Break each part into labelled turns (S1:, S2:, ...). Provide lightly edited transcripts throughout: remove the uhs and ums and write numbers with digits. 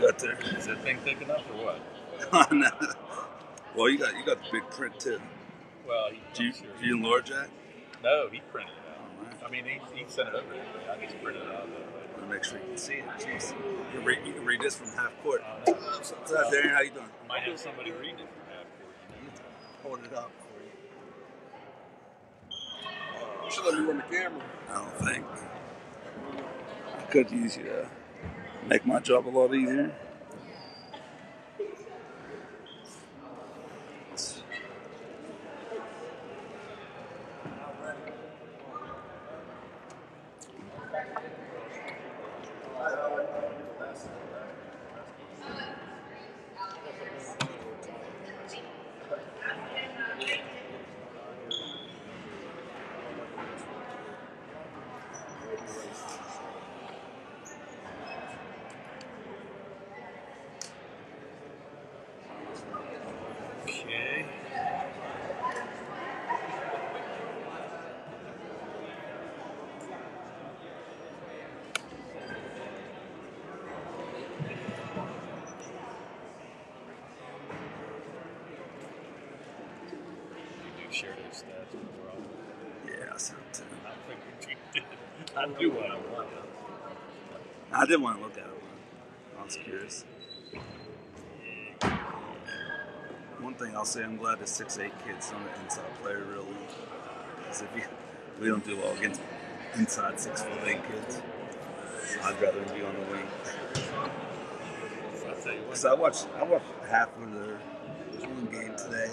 S1: got there.
S2: Is that thing thick enough or what?
S1: No. Well, you got the big print too.
S2: Well,
S1: did you enlarge that?
S2: No, he printed it out.
S1: Right.
S2: I mean, he sent it over to me. I just printed it out that way.
S1: I want to make sure you can see it. Jeez. You can read this from half court. What's up, Darren? How you doing?
S2: Might have somebody read it from half court.
S1: You know? Hold it up for you.
S3: You should let me run the camera.
S1: I don't think. I could use you to make my job a lot easier.
S2: Okay. Share those stats with the world.
S1: Yeah, I sent it to him.
S2: I think you did. I do what I want.
S1: I did want to look at it. I was curious. One thing I'll say, I'm glad the 6'8" kids on the inside play really. Because we don't do well against inside 6'8" kids. I'd rather them be on the wing.
S2: I'll tell you what.
S1: Because I watched half of their one game today.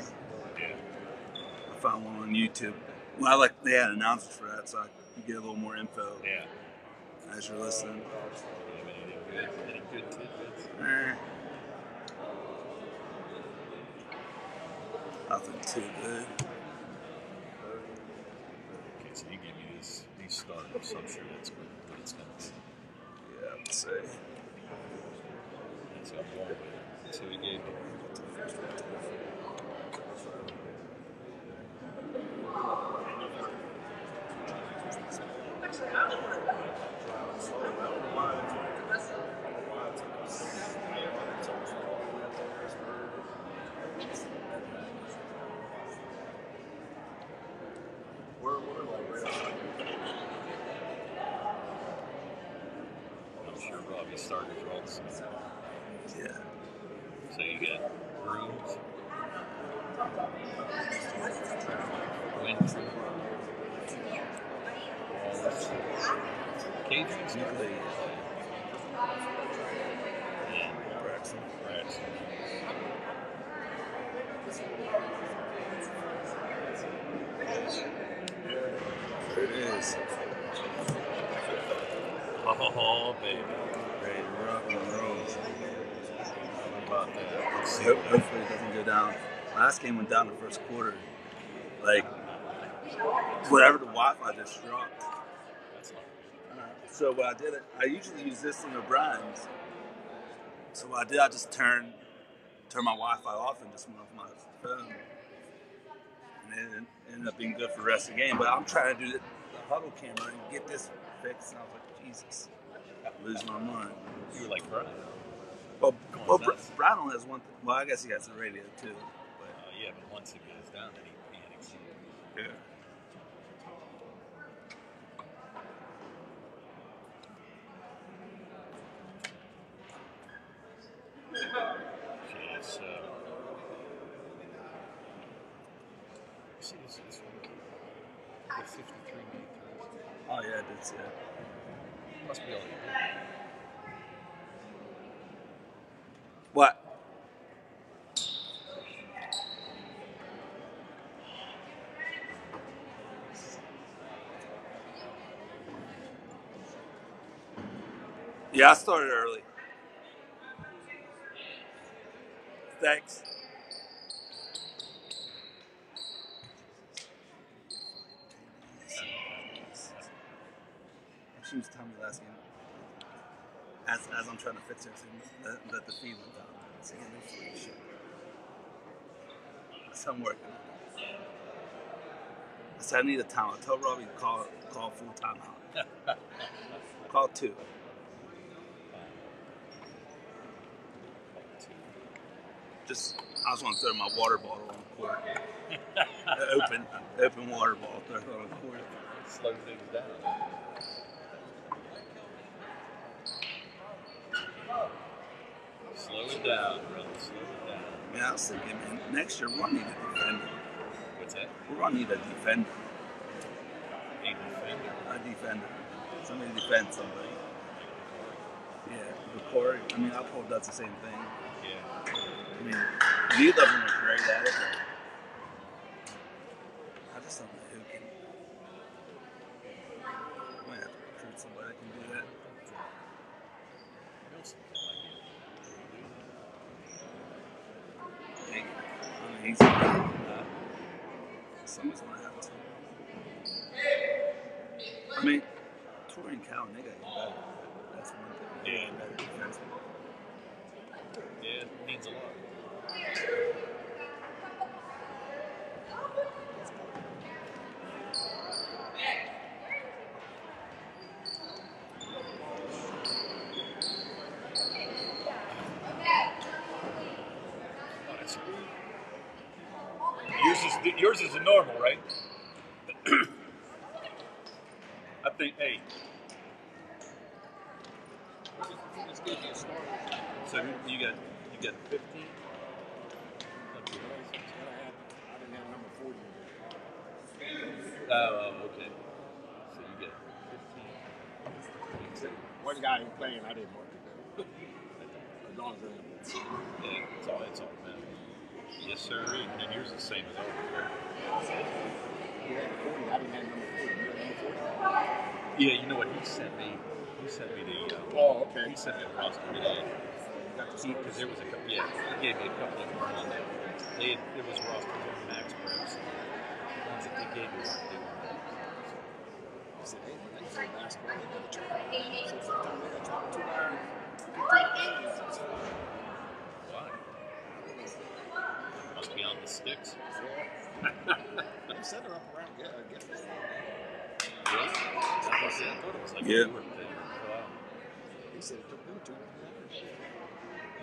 S1: I found one on YouTube. Well, they had announcers for that, so I could get a little more info.
S2: Yeah.
S1: As you're listening.
S2: Any good tidbits?
S1: Nothing too good.
S2: Okay, so you give me these starters. So I'm sure that's what it's going to be.
S1: Yeah, I would say.
S2: That's what I'm going with. So he gave me. I'm sure Robbie started for all the season.
S1: Yeah.
S2: So you got Grooms, Winfrey, Wallace, Cajuns, and Braxton.
S1: There it is.
S2: Oh, baby.
S1: Ready to rock and roll.
S2: How about that? Let's see.
S1: Hopefully it doesn't go down. Last game went down the first quarter. Like, whatever the Wi-Fi just dropped.
S2: That's not good.
S1: So what I did, I usually use this in O'Brien's. So what I did, I just turned my Wi-Fi off and just went off my phone. And it ended up being good for the rest of the game. But I'm trying to do the huddle camera and get this fixed. And I was like, Jesus, I'm losing my mind.
S2: You were like Brian.
S1: Well Brian only has one thing. Well, I guess he has the radio too. But
S2: Yeah, but once it goes down, then he panics.
S1: yeah.
S2: Okay, so. See this one? The 53 meter.
S1: Oh yeah, I did see that.
S2: Must be all you do.
S1: What? Yeah, I started early. Thanks. She was telling me last game, as I'm trying to fix everything, that the feed went down. It's again, no free shit. That's how I'm working. I said I need a timeout. Tell Robbie to call full timeout. Call 2. I just want to throw my water bottle on the court. open water bottle, throw it on the court.
S2: Slow things down. Slow it down, brother. Slow it down.
S1: Yeah, I was thinking, man, next year we're going to need a defender.
S2: What's that?
S1: We're going to need a defender.
S2: A defender?
S1: A defender. Somebody defend somebody. Yeah, Corey. I mean, Alcohol does the same thing.
S2: Yeah.
S1: I mean, Lee doesn't look great at it, but I just don't know who can. I might have to recruit somebody that can do that. Maybe. I mean, someone's going to have to. I mean, Tori and Cal, they got to get better. That's one thing.
S2: Yeah.
S1: Better defensively.
S2: Yeah, it means a lot. Yours is the normal, right? I think 8. So you got 15?
S3: I didn't have number 40.
S2: Oh, okay. So you get 15.
S3: One guy ain't playing, I didn't want to do. As long as
S2: Yeah, it's all man. Yes, sir. And then yours is the same as ours.
S3: you had 40, I didn't have number 40. You had number 40?
S2: Yeah, you know what? He sent me the.
S3: Oh, okay.
S2: He sent me the roster today. Because there was a couple. Yeah, he gave me a couple of them on there. There was rosters on Max Preps. The ones that they gave me weren't doing that.
S3: I said, hey, when they play basketball, they got to try. So sometimes they got to try 2 games.
S2: Why? Must be on the sticks.
S3: They set her up around Gettys.
S2: Really? I thought it was like
S1: Yeah.
S2: a Newark thing. Wow.
S3: He said it took them 2 hours.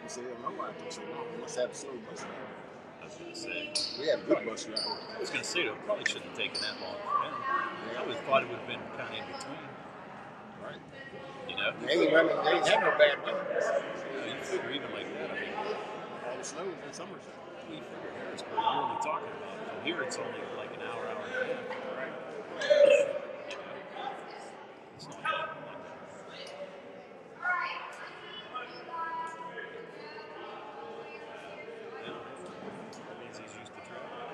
S3: He said, I don't know why it took so long. They must have a slow bus driver.
S2: I was going to say.
S3: We have a good bus driver.
S2: I was going to say, though, it probably shouldn't have taken that long for him. I would have thought it would have been kind of in between.
S3: Right.
S2: You know?
S3: They ain't had no bad weather.
S2: You figure even like that. I mean,
S3: All the snow is in Somerset.
S2: we figure Harrisburg, you're only talking about. From here, it's only like an hour and a half.
S3: Right.
S2: You know? It's not bad. That means he's used to traveling.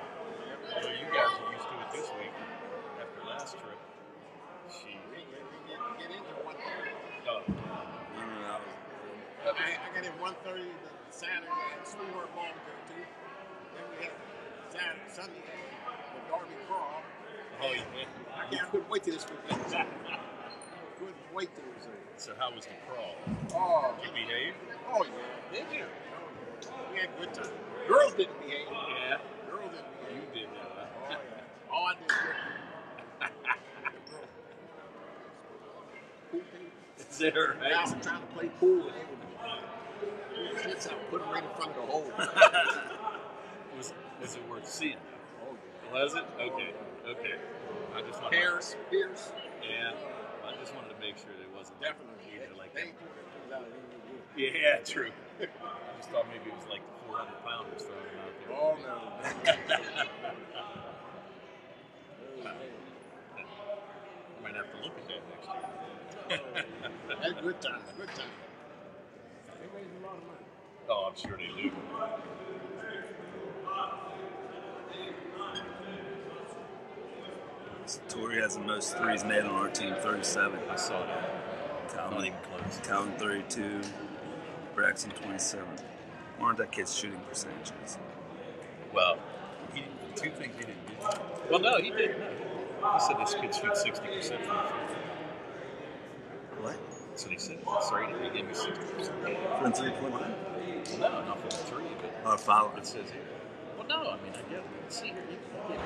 S2: So you guys are used to it this week. After last trip,
S3: We get into 1:30.
S2: oh,
S3: I got in 1:30 Saturday and Sweetheart Ball to go to. Then we had Saturday, Sunday, the Derby Crawl.
S2: oh, yeah.
S3: I couldn't wait till this weekend. Couldn't wait till it was over.
S2: So how was the crawl?
S3: Oh,
S2: You behave?
S3: oh yeah. Did you? We had a good time. Girls didn't behave.
S2: Yeah.
S3: Girls didn't behave.
S2: You did that.
S3: Oh yeah. All I did was pool table.
S2: Is that right?
S3: I was trying to play pool and they would kids out, put them right in front of the hole.
S2: Was it worth seeing?
S3: Oh
S2: Was it? Okay. Okay. I just wanted
S3: Pierce.
S2: Yeah. I just wanted to make sure that it wasn't
S3: Definitely.
S2: either like
S3: They
S2: that.
S3: put it out.
S2: Yeah, true. I just thought maybe it was like the 400-pounders throwing them out there.
S3: Oh no.
S2: Might have to look at that next year.
S3: Had a good time. Good time. They raised a lot of money.
S2: Oh, I'm sure they do.
S1: Tori has the most threes made on our team, 37.
S2: I saw that. Not even close.
S1: Calvin 32, Braxton 27. Aren't that kid's shooting percentages?
S2: Well, two things he didn't do. Well, no, he did. He said this kid shoots 60% from the field.
S1: What?
S2: That's what he said. That's right. He gave me 60%.
S1: From 3-point line?
S2: Well, no, not from the 3, but
S1: Foul.
S2: it says here. Well, no, I mean, I get it. See here, you get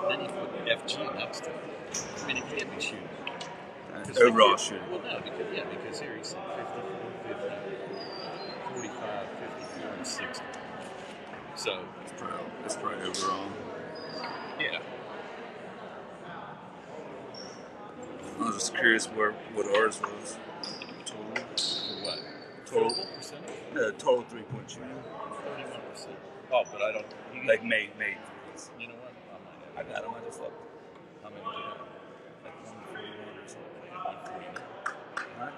S2: then you put FG next to it. I mean, it can't be shooting. Because
S1: Overall shooting.
S2: Well, no, because here he said 54, 50, 45, 54, and 60. So
S1: That's probably overall.
S2: yeah.
S1: I was just curious what ours was. Total.
S2: For what?
S1: Total
S2: percentage?
S1: Total 3-point shooting.
S2: 31%. Oh, but I don't.
S1: Like made threes.
S2: You know what?
S1: I got them. I just looked.
S2: How many did you have?
S1: Like 141 or something.
S2: 149.
S1: Huh?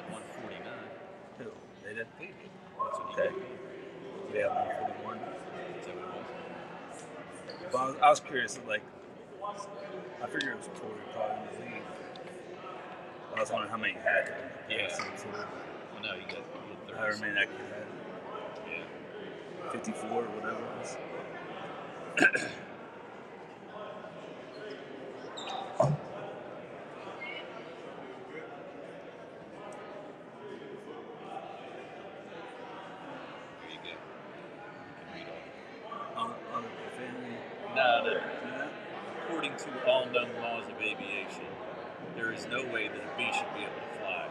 S2: 149.
S1: Who? They did.
S2: They did. That's what
S1: Okay.
S2: you did.
S1: Yeah, 141.
S2: Is that what it was?
S1: But I was curious. Like, I figured it was Tory probably in the league. I was wondering how many you had.
S2: Yeah.
S1: So,
S2: Well, no, you got 30.
S1: however many that kid had.
S2: Yeah.
S1: 54 or whatever it was.
S2: There you go. You can read all.
S1: On the family.
S2: No.
S1: Yeah.
S2: According to all known laws of aviation, there is no way that a bee should be able to fly.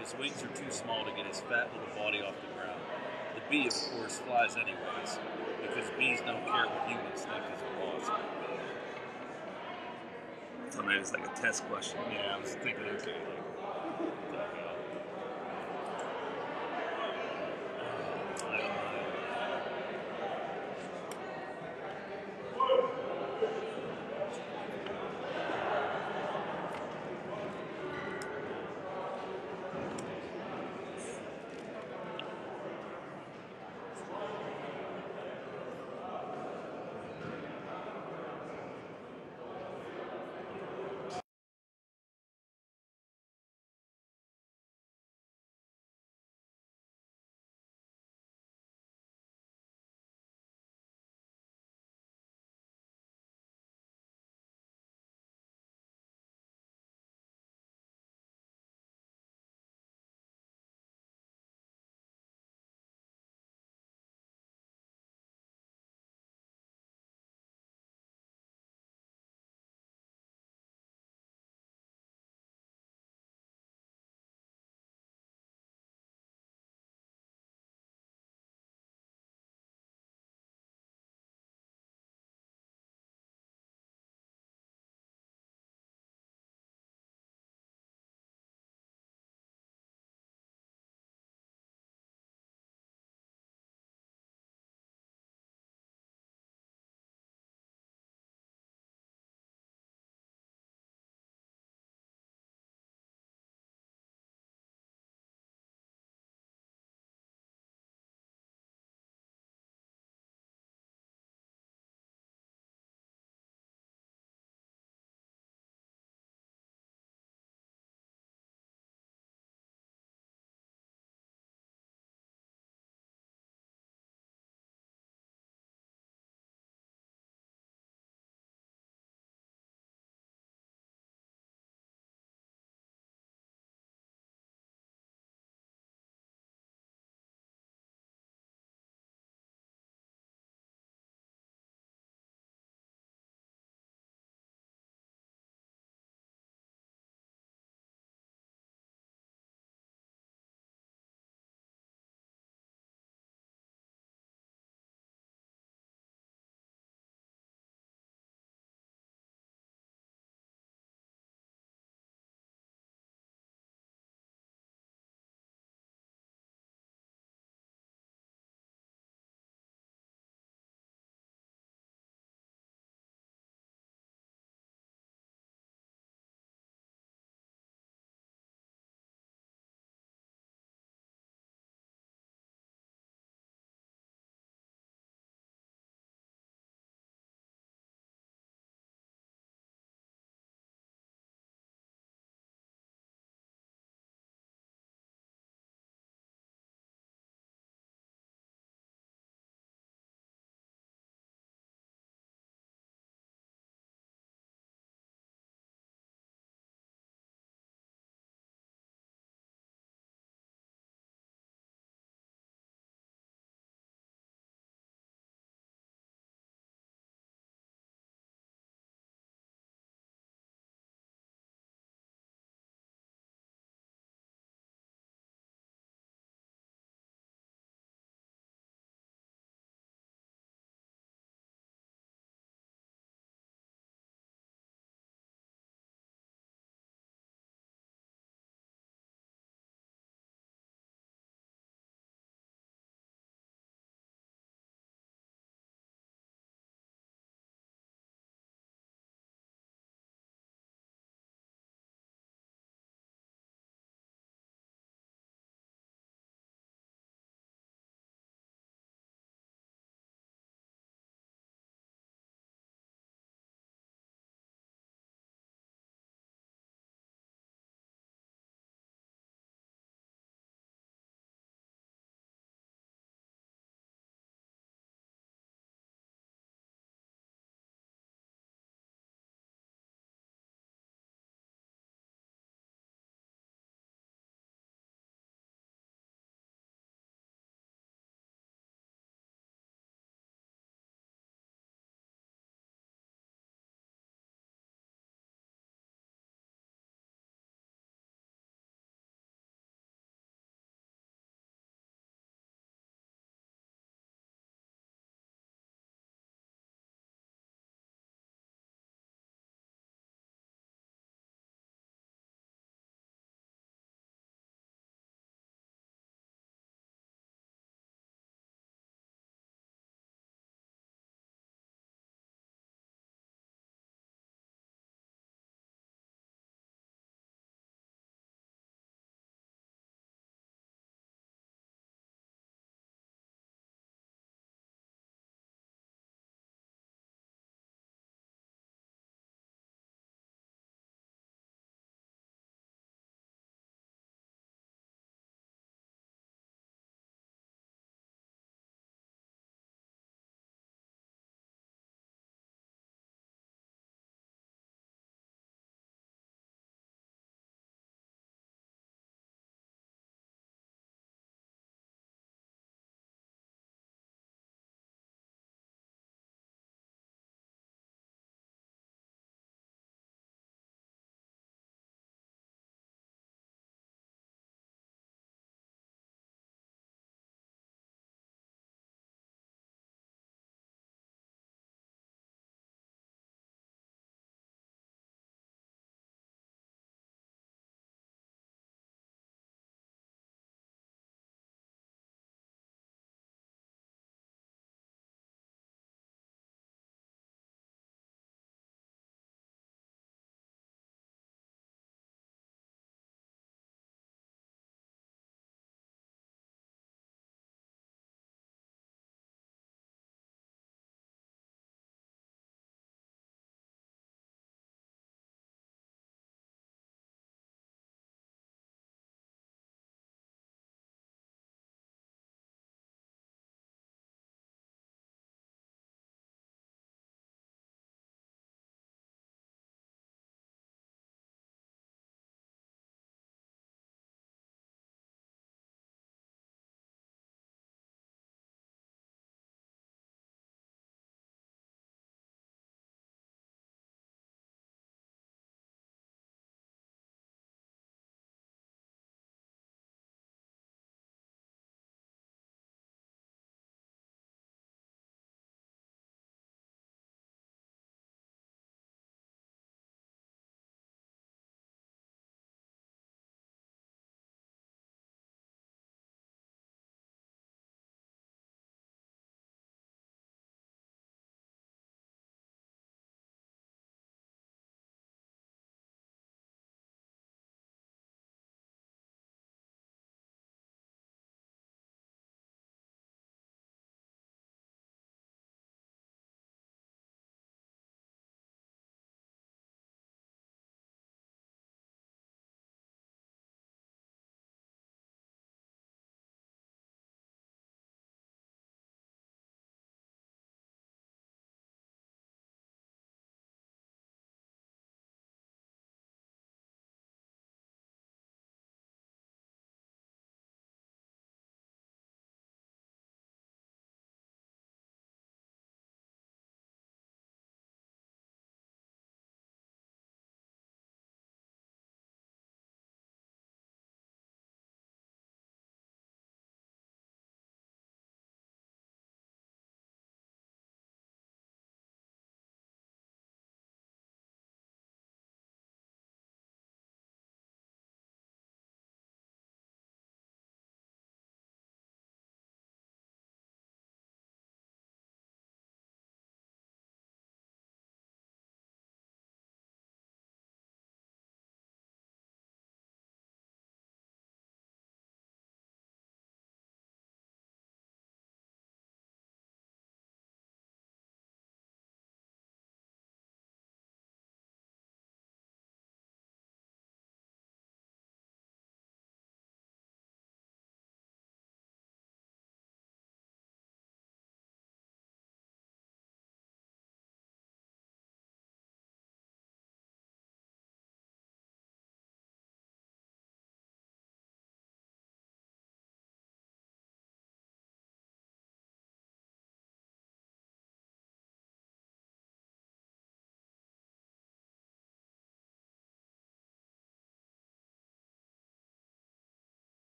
S2: His wings are too small to get his fat little body off the ground. The bee, of course, flies anyways, because bees don't care what humans think is a laws.
S1: So maybe it's like a test question.
S2: Yeah, I was thinking, okay,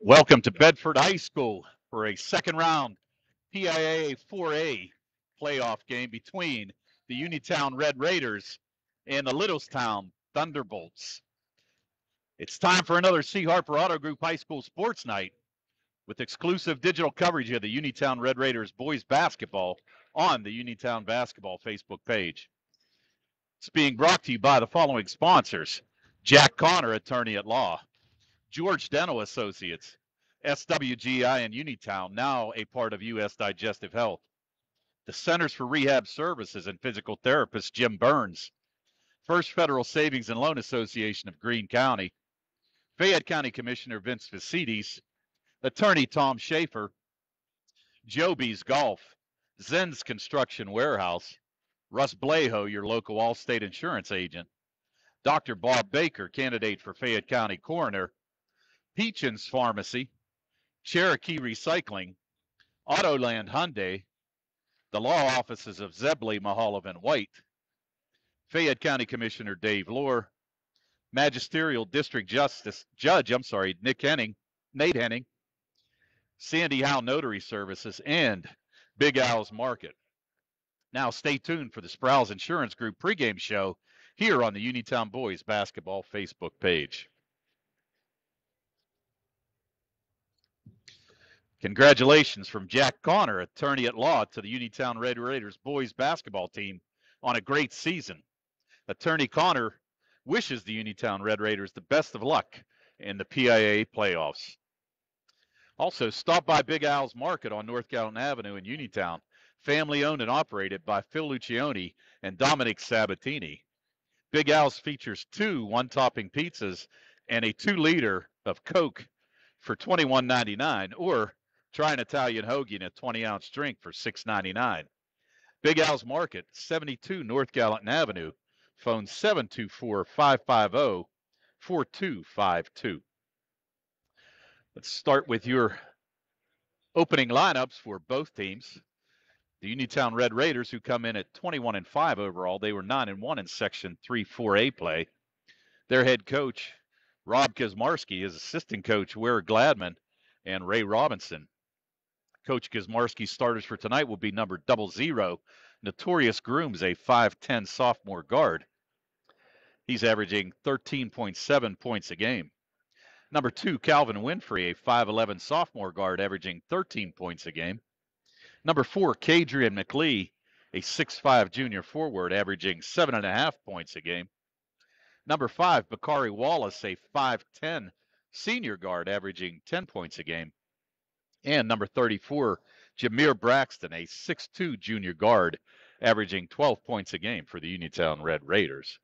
S4: Welcome to Bedford High School for a second round PIAA 4A playoff game between the Uniontown Red Raiders and the Littlestown Thunderbolts. It's time for another C. Harper Auto Group High School Sports Night with exclusive digital coverage of the Uniontown Red Raiders boys basketball on the Uniontown Basketball Facebook page. It's being brought to you by the following sponsors: Jack Connor, attorney at law; George Dental Associates; SWGI in Uniontown, now a part of U.S. Digestive Health; the Centers for Rehab Services and physical therapist Jim Burns; First Federal Savings and Loan Association of Greene County; Fayette County Commissioner Vince Vicides; attorney Tom Schaefer; Joby's Golf; Zen's Construction Warehouse; Russ Blejo, your local Allstate insurance agent; Dr. Bob Baker, candidate for Fayette County Coroner; Peachin's Pharmacy; Cherokee Recycling; Autoland Hyundai; the law offices of Zebley, Mahaloff, and White; Fayette County Commissioner Dave Lohr; Magisterial District Judge Nate Henning; Sandy Howe Notary Services, and Big Al's Market. Now stay tuned for the Sproul's Insurance Group pregame show here on the Uniontown Boys Basketball Facebook page. Congratulations from Jack Connor, attorney at law, to the Uniontown Red Raiders boys basketball team on a great season. Attorney Connor wishes the Uniontown Red Raiders the best of luck in the PIAA playoffs. Also, stop by Big Al's Market on North Gallatin Avenue in Uniontown, family owned and operated by Phil Lucioni and Dominic Sabatini. Big Al's features 2 one-topping pizzas and a 2-liter of Coke for $21.99, or try an Italian hoagie in a 20-ounce drink for $6.99. Big Al's Market, 72 North Gallatin Avenue. Phone 724-550-4252. Let's start with your opening lineups for both teams. The Uniontown Red Raiders, who come in at 21-5 overall. They were 9-1 in Section 3-4A play. Their head coach, Rob Kazmarski, is assistant coach Ware Gladman and Ray Robinson. Coach Kazmarski's starters for tonight will be number 00, Notorious Grooms, a 5'10 sophomore guard. He's averaging 13.7 points a game. Number 2, Calvin Winfrey, a 5'11 sophomore guard, averaging 13 points a game. Number 4, Kadrian McLee, a 6'5 junior forward, averaging 7.5 points a game. Number 5, Bakari Wallace, a 5'10 senior guard, averaging 10 points a game. And number 34, Jameer Braxton, a 6'2 junior guard, averaging 12 points a game for the Uniontown Red Raiders.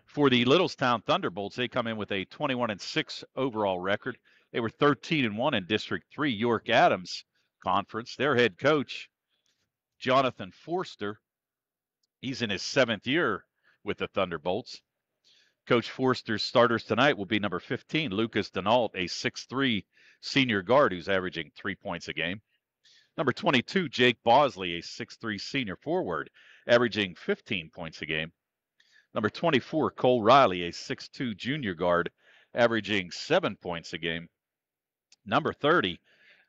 S4: For the Littlestown Thunderbolts, they come in with a 21-6 overall record. They were 13-1 in District 3 York Adams Conference. Their head coach, Jonathan Forster, he's in his 7th year with the Thunderbolts. Coach Forster's starters tonight will be number 15, Lucas Denault, a 6'3 senior guard who's averaging 3 points a game. Number 22, Jake Bosley, a 6'3 senior forward, averaging 15 points a game. Number 24, Cole Riley, a 6'2 junior guard, averaging 7 points a game. Number 30,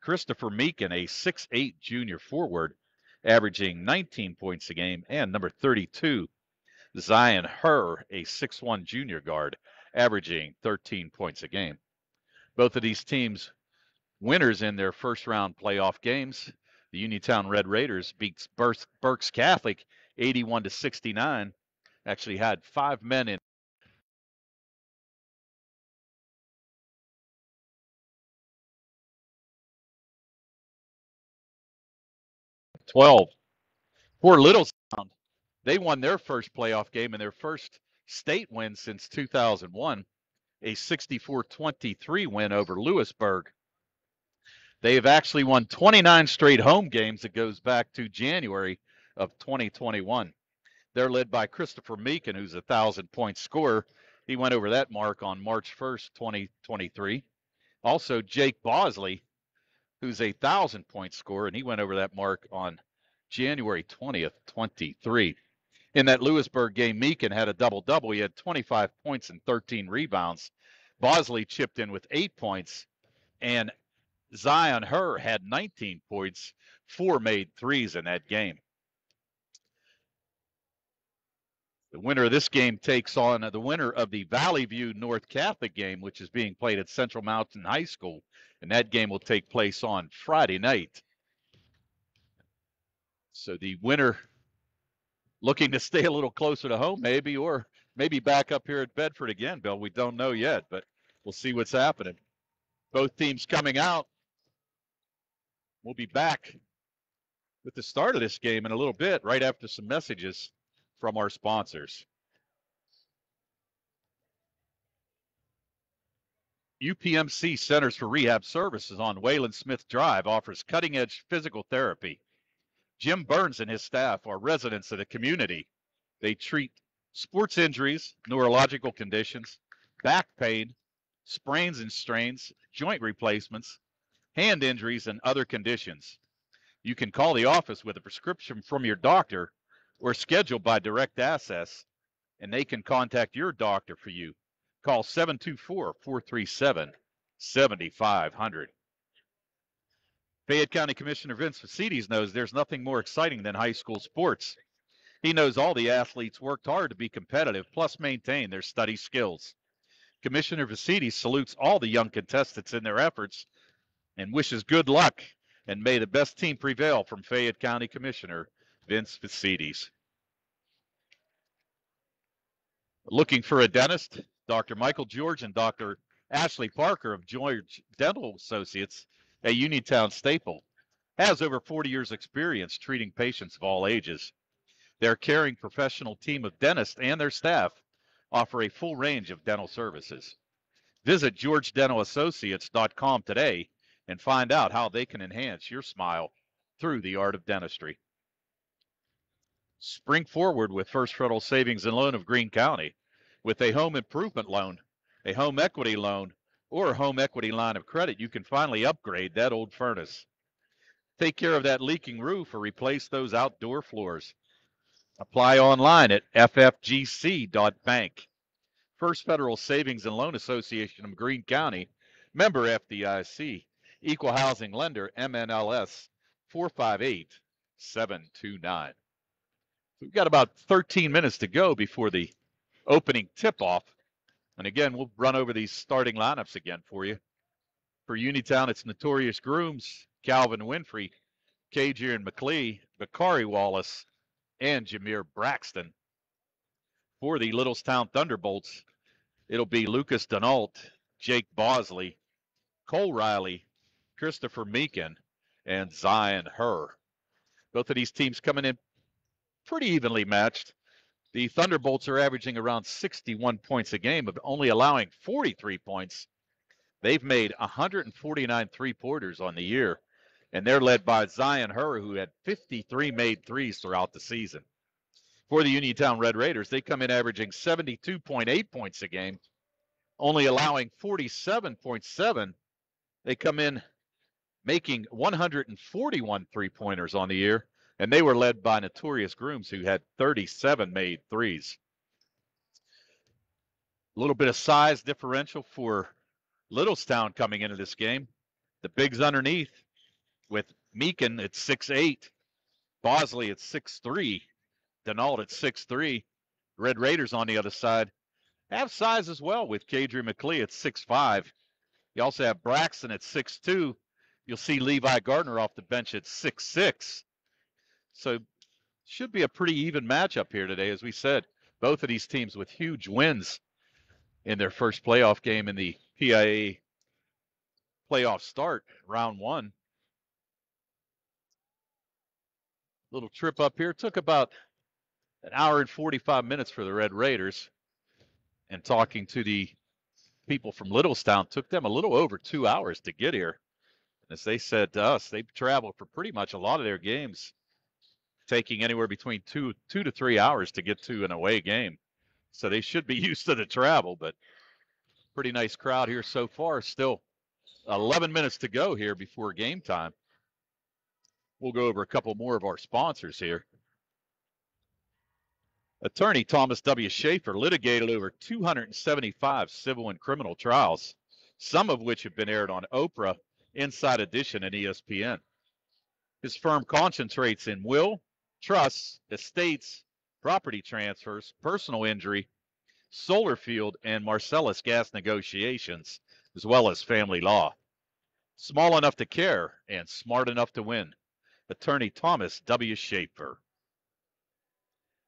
S4: Christopher Meekin, a 6'8 junior forward, averaging 19 points a game. And number 32, Zion Herr, a 6'1 junior guard, averaging 13 points a game. Both of these teams winners in their first round playoff games. The Uniontown Red Raiders beats Berks Catholic 81-69. Actually had 5 men in 12. For Littlestown, they won their first playoff game and their first state win since 2001, a 64-23 win over Lewisburg. They have actually won 29 straight home games that goes back to January of 2021. They're led by Christopher Meekin, who's a 1,000-point scorer. He went over that mark on March 1st, 2023. Also, Jake Bosley, who's a 1,000-point scorer, and he went over that mark on January 20th, 23. In that Lewisburg game, Meekin had a double-double. He had 25 points and 13 rebounds. Bosley chipped in with 8 points And Zion Herr had 19 points, 4 made threes in that game. The winner of this game takes on the winner of the Valley View North Catholic game, which is being played at Central Mountain High School. And that game will take place on Friday night. So the winner looking to stay a little closer to home, maybe, or maybe back up here at Bedford again, Bill. We don't know yet, but we'll see what's happening. Both teams coming out. We'll be back with the start of this game in a little bit, right after some messages from our sponsors. UPMC Centers for Rehab Services on Wayland Smith Drive offers cutting-edge physical therapy. Jim Burns and his staff are residents of the community. They treat sports injuries, neurological conditions, back pain, sprains and strains, joint replacements, hand injuries, and other conditions. You can call the office with a prescription from your doctor or schedule by direct access, and they can contact your doctor for you. Call 724-437-7500. Fayette County Commissioner Vince Facides knows there's nothing more exciting than high school sports. He knows all the athletes worked hard to be competitive, plus maintain their study skills. Commissioner Facides salutes all the young contestants in their efforts and wishes good luck, and may the best team prevail from Fayette County Commissioner Vince Facides. Looking for a dentist? Dr. Michael George and Dr. Ashley Parker of George Dental Associates, a Uniontown staple, has over 40 years experience treating patients of all ages. Their caring professional team of dentists and their staff offer a full range of dental services. Visit georgedentalassociates.com today and find out how they can enhance your smile through the art of dentistry. Spring forward with First Federal Savings and Loan of Greene County. With a home improvement loan, a home equity loan, or a home equity line of credit, you can finally upgrade that old furnace. Take care of that leaking roof or replace those outdoor floors. Apply online at ffgc.bank. First Federal Savings and Loan Association of Greene County, member FDIC, Equal Housing Lender, MNLS 458729. We've got about 13 minutes to go before the opening tip-off. And again, we'll run over these starting lineups again for you. For Uniontown, it's Notorious Grooms, Calvin Winfrey, Kadrian McLee, Bakari Wallace, and Jameer Braxton. For the Littlestown Thunderbolts, it'll be Lucas Denault, Jake Bosley, Cole Riley, Christopher Meekin, and Zion Herr. Both of these teams coming in pretty evenly matched. The Thunderbolts are averaging around 61 points a game, but only allowing 43 points. They've made 149 three-pointers on the year, and they're led by Zion Herr, who had 53 made threes throughout the season. For the Uniontown Red Raiders, they come in averaging 72.8 points a game, only allowing 47.7. They come in making 141 three-pointers on the year, and they were led by Notorious Grooms, who had 37 made threes. A little bit of size differential for Littlestown coming into this game. The bigs underneath with Meekin at 6'8", Bosley at 6'3", Denault at 6'3". Red Raiders on the other side have size as well with Kadrian McLee at 6'5". You also have Braxton at 6'2". You'll see Levi Gardner off the bench at 6'6". So should be a pretty even matchup here today. As we said, both of these teams with huge wins in their first playoff game in the PIAA playoff start, round one. Little trip up here. Took about an hour and 45 minutes for the Red Raiders. And talking to the people from Littlestown, took them a little over 2 hours to get here. And as they said to us, they've traveled for pretty much a lot of their games, taking anywhere between two to 3 hours to get to an away game. So they should be used to the travel, but pretty nice crowd here so far. Still 11 minutes to go here before game time. We'll go over a couple more of our sponsors here. Attorney Thomas W. Schaefer litigated over 275 civil and criminal trials. some of which have been aired on Oprah, Inside Edition, and ESPN. His firm concentrates in will, trusts, estates, property transfers, personal injury, solar field, and Marcellus gas negotiations, as well as family law. Small enough to care and smart enough to win. Attorney Thomas W. Schaefer.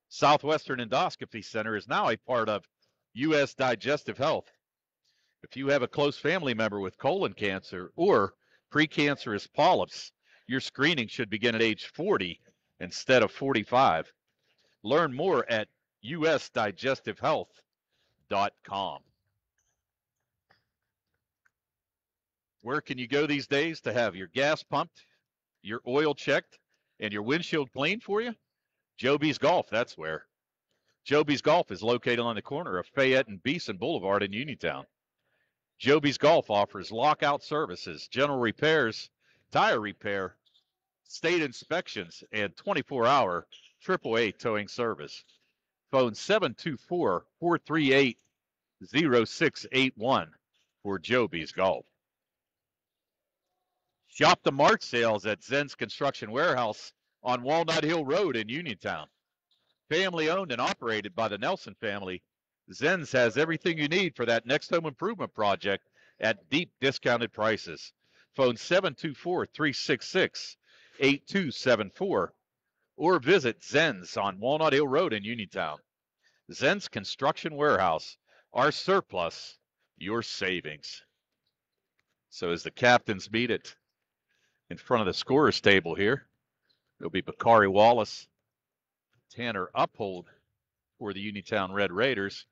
S4: Southwestern Endoscopy Center is now a part of U.S. Digestive Health. If you have a close family member with colon cancer or precancerous polyps, your screening should begin at age 40 instead of 45. Learn more at usdigestivehealth.com. Where can you go these days to have your gas pumped, your oil checked, and your windshield cleaned for you? Joby's Golf, that's where. Joby's Golf is located on the corner of Fayette and Beeson Boulevard in Uniontown. Joby's Golf offers lockout services, general repairs, tire repair, state inspections, and 24-hour AAA towing service. Phone 724-438-0681 for Joby's Golf. Shop the March sales at Zen's Construction Warehouse on Walnut Hill Road in Uniontown. Family owned and operated by the Nelson family, Zen's has everything you need for that next home improvement project at deep discounted prices. Phone 724-366-8274 or visit Zen's on Walnut Hill Road in Uniontown. Zen's Construction Warehouse, our surplus, your savings. So as the captains meet it in front of the scorer's table here, it'll be Bakari Wallace, Tanner Uphold for the Uniontown Red Raiders.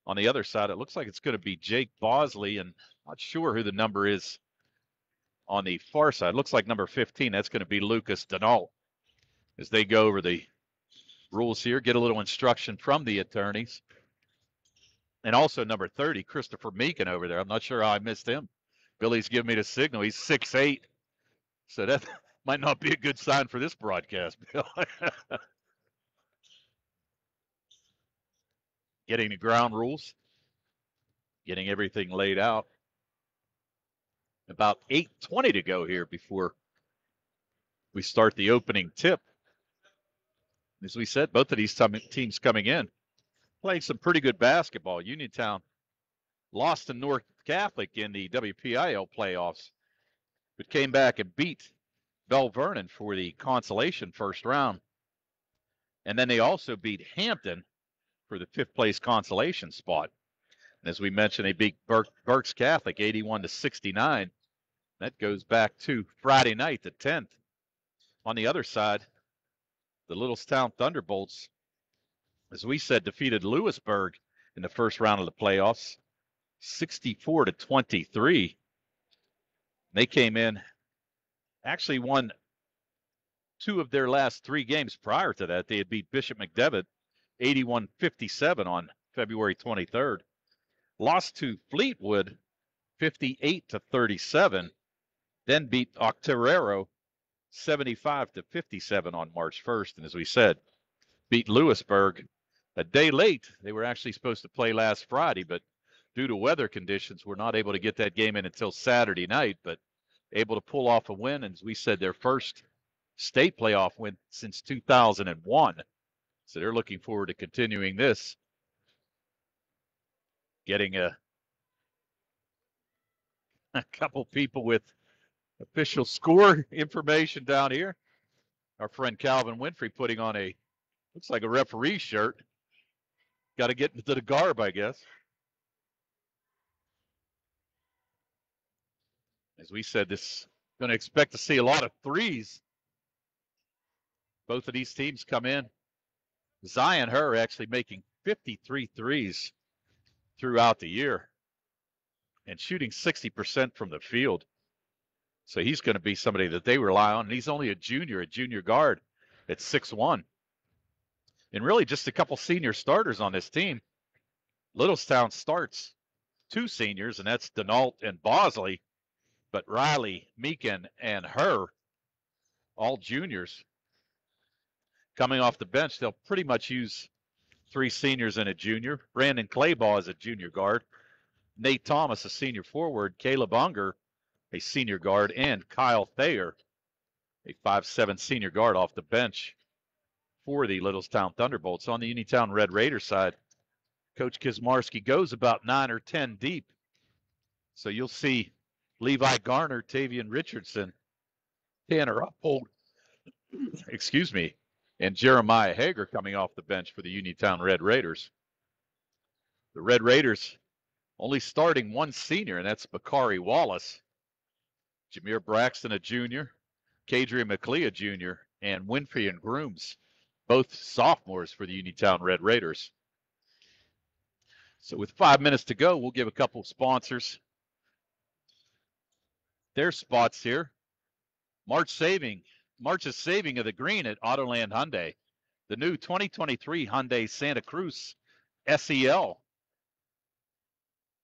S4: On the other side, it looks like it's going to be Jake Bosley, and not sure who the number is on the far side. Looks like number 15. That's going to be Lucas Denault. As they go over the rules here, get a little instruction from the attorneys. And also number 30, Christopher Meekin over there. I'm not sure how I missed him. Billy's giving me the signal. He's 6'8", so that might not be a good sign for this broadcast, Bill. Getting the ground rules, getting everything laid out. About 8:20 to go here before we start the opening tip. As we said, both of these teams coming in, playing some pretty good basketball. Uniontown lost to North Catholic in the WPIAA playoffs, but came back and beat Bell Vernon for the consolation first round. And then they also beat Hampton for the fifth place consolation spot. And as we mentioned, they beat Berks Catholic 81-69. That goes back to Friday night, the 10th. On the other side, the Littlestown Thunderbolts, as we said, defeated Lewisburg in the first round of the playoffs, 64-23. They came in, actually won two of their last three games prior to that. They had beat Bishop McDevitt 81-57 on February 23rd. Lost to Fleetwood 58-37. Then beat Octoraro 75-57 on March 1st. And as we said, beat Lewisburg a day late. They were actually supposed to play last Friday, but due to weather conditions, were not able to get that game in until Saturday night, but able to pull off a win. And as we said, their first state playoff win since 2001. So they're looking forward to continuing this. Getting a couple people with official score information down here. Our friend Calvin Winfrey putting on looks like a referee shirt. Got to get into the garb, I guess. As we said, this going to expect to see a lot of threes. Both of these teams come in. Zion Herr actually making 53 threes throughout the year and shooting 60% from the field. So he's going to be somebody that they rely on. And he's only a junior guard at 6'1". And really just a couple senior starters on this team. Littlestown starts two seniors, and that's Denault and Bosley. But Riley, Meekin, and Herr, all juniors. Coming off the bench, they'll pretty much use three seniors and a junior. Brandon Claybaugh is a junior guard. Nate Thomas, a senior forward, Caleb Unger, a senior guard, and Kyle Thayer, a 5'7" senior guard off the bench for the Littlestown Thunderbolts. On the Uniontown Red Raiders side, Coach Kizmarski goes about 9 or 10 deep. So you'll see Levi Garner, Tavian Richardson, Tanner Uphold, and Jeremiah Hager coming off the bench for the Uniontown Red Raiders. The Red Raiders only starting one senior, and that's Bakari Wallace. Jameer Braxton, a junior, Kadrian McLeod, a junior, and Winfrey and Grooms, both sophomores for the Uniontown Red Raiders. So with 5 minutes to go, we'll give a couple of sponsors their spots here. March's saving of the green at Autoland Hyundai. The new 2023 Hyundai Santa Cruz SEL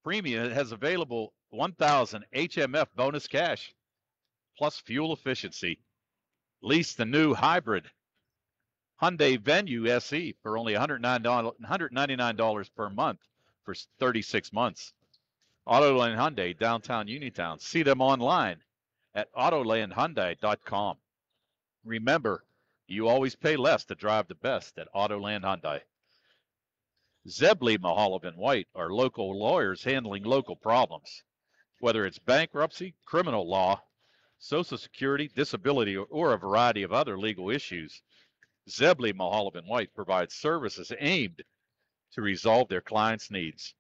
S4: Premium has available 1,000 HMF bonus cash plus fuel efficiency. Lease the new hybrid Hyundai Venue SE for only $199 per month for 36 months. Autoland Hyundai, downtown Uniontown. See them online at autolandhyundai.com. Remember, you always pay less to drive the best at Autoland Hyundai. Zebley, Mahalav, and White are local lawyers handling local problems. Whether it's bankruptcy, criminal law, Social Security, disability, or a variety of other legal issues, Zebley, Mahalav, and White provides services aimed to resolve their clients' needs.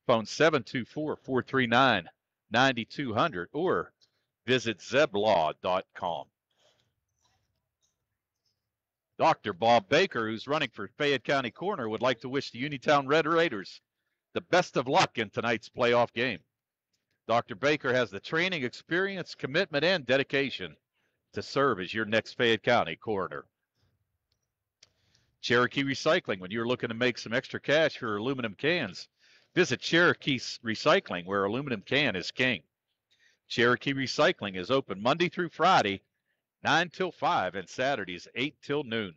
S4: Phone 724-439-9200 or visit zeblaw.com. Dr. Bob Baker, who's running for Fayette County Coroner, would like to wish the Uniontown Red Raiders the best of luck in tonight's playoff game. Dr. Baker has the training, experience, commitment, and dedication to serve as your next Fayette County Coroner. Cherokee Recycling, when you're looking to make some extra cash for aluminum cans, visit Cherokee Recycling, where aluminum can is king. Cherokee Recycling is open Monday through Friday, 9 till 5, and Saturdays, 8 till noon.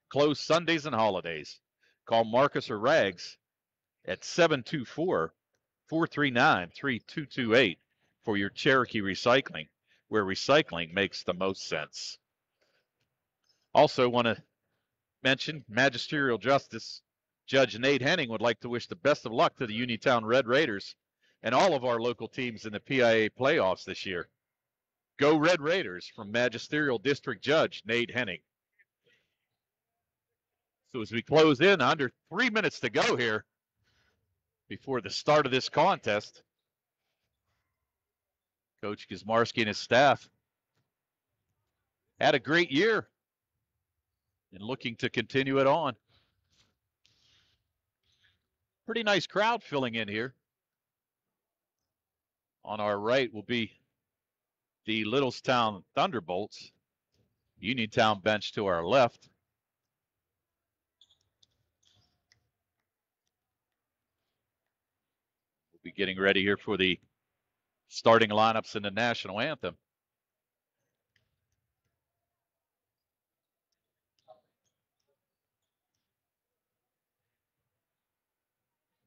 S4: Closed Sundays and holidays. Call Marcus or Rags at 724-439-3228 for your Cherokee Recycling, where recycling makes the most sense. Also want to mention Magisterial Justice Judge Nate Henning would like to wish the best of luck to the Uniontown Red Raiders and all of our local teams in the PIAA playoffs this year. Go Red Raiders from Magisterial District Judge Nate Henning. So as we close in, under 3 minutes to go here before the start of this contest, Coach Kizmarski and his staff had a great year and looking to continue it on. Pretty nice crowd filling in here. On our right will be the Littlestown Thunderbolts. Uniontown bench to our left. We'll be getting ready here for the starting lineups in the national anthem.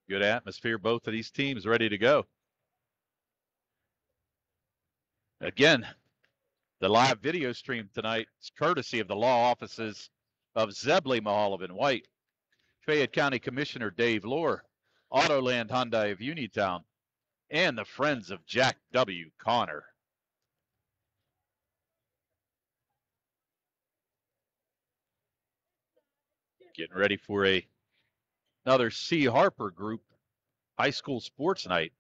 S4: Good atmosphere, both of these teams ready to go. Again, the live video stream tonight is courtesy of the law offices of Zebley, Mahalav, and White, Fayette County Commissioner Dave Lohr, Autoland Hyundai of Uniontown, and the Friends of Jack W. Connor. Getting ready for another C. Harper Group high school sports night.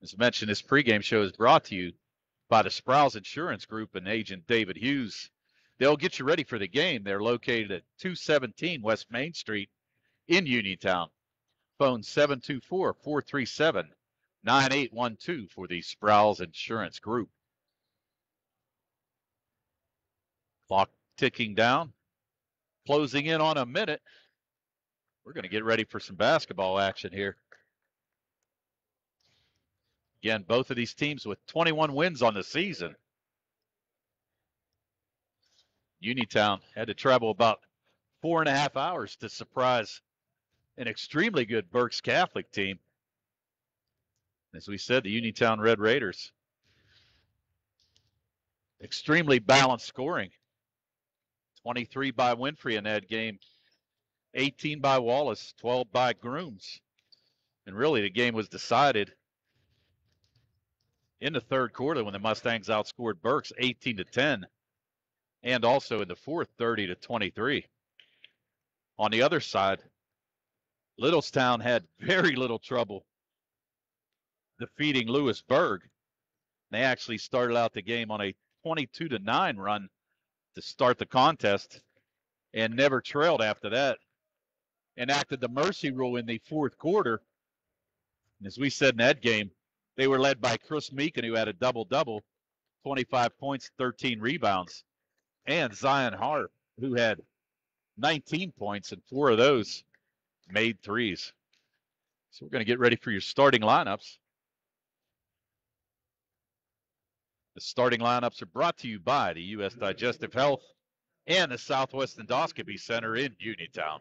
S4: As mentioned, this pregame show is brought to you by the Sprouse Insurance Group and agent David Hughes. They'll get you ready for the game. They're located at 217 West Main Street in Uniontown. Phone 724-437-9812 for the Sprouse Insurance Group. Clock ticking down, closing in on a minute. We're going to get ready for some basketball action here. Again, both of these teams with 21 wins on the season. Uniontown had to travel about 4.5 hours to surprise an extremely good Berks Catholic team. As we said, the Uniontown Red Raiders, extremely balanced scoring. 23 by Winfrey in that game, 18 by Wallace, 12 by Grooms. And really the game was decided in the third quarter when the Mustangs outscored Berks 18-10, and also in the fourth 30-23. On the other side, Littlestown had very little trouble defeating Lewisburg. They actually started out the game on a 22-9 run to start the contest and never trailed after that. Enacted the mercy rule in the fourth quarter. And as we said in that game, they were led by Chris Meekin, who had a double-double, 25 points, 13 rebounds, and Zion Hart, who had 19 points, and 4 of those made threes. So we're going to get ready for your starting lineups. The starting lineups are brought to you by the U.S. Digestive Health and the Southwest Endoscopy Center in Uniontown.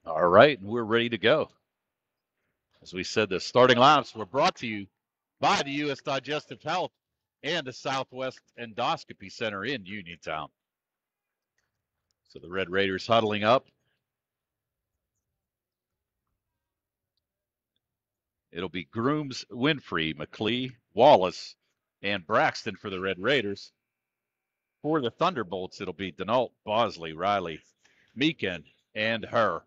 S4: All right, we're ready to go. As we said, the starting lineups were brought to you by the U.S. Digestive Health and the Southwest Endoscopy Center in Uniontown. So the Red Raiders huddling up. It'll be Grooms, Winfrey, McLee, Wallace, and Braxton for the Red Raiders. For the Thunderbolts, it'll be Denault, Bosley, Riley, Meekin, and Her.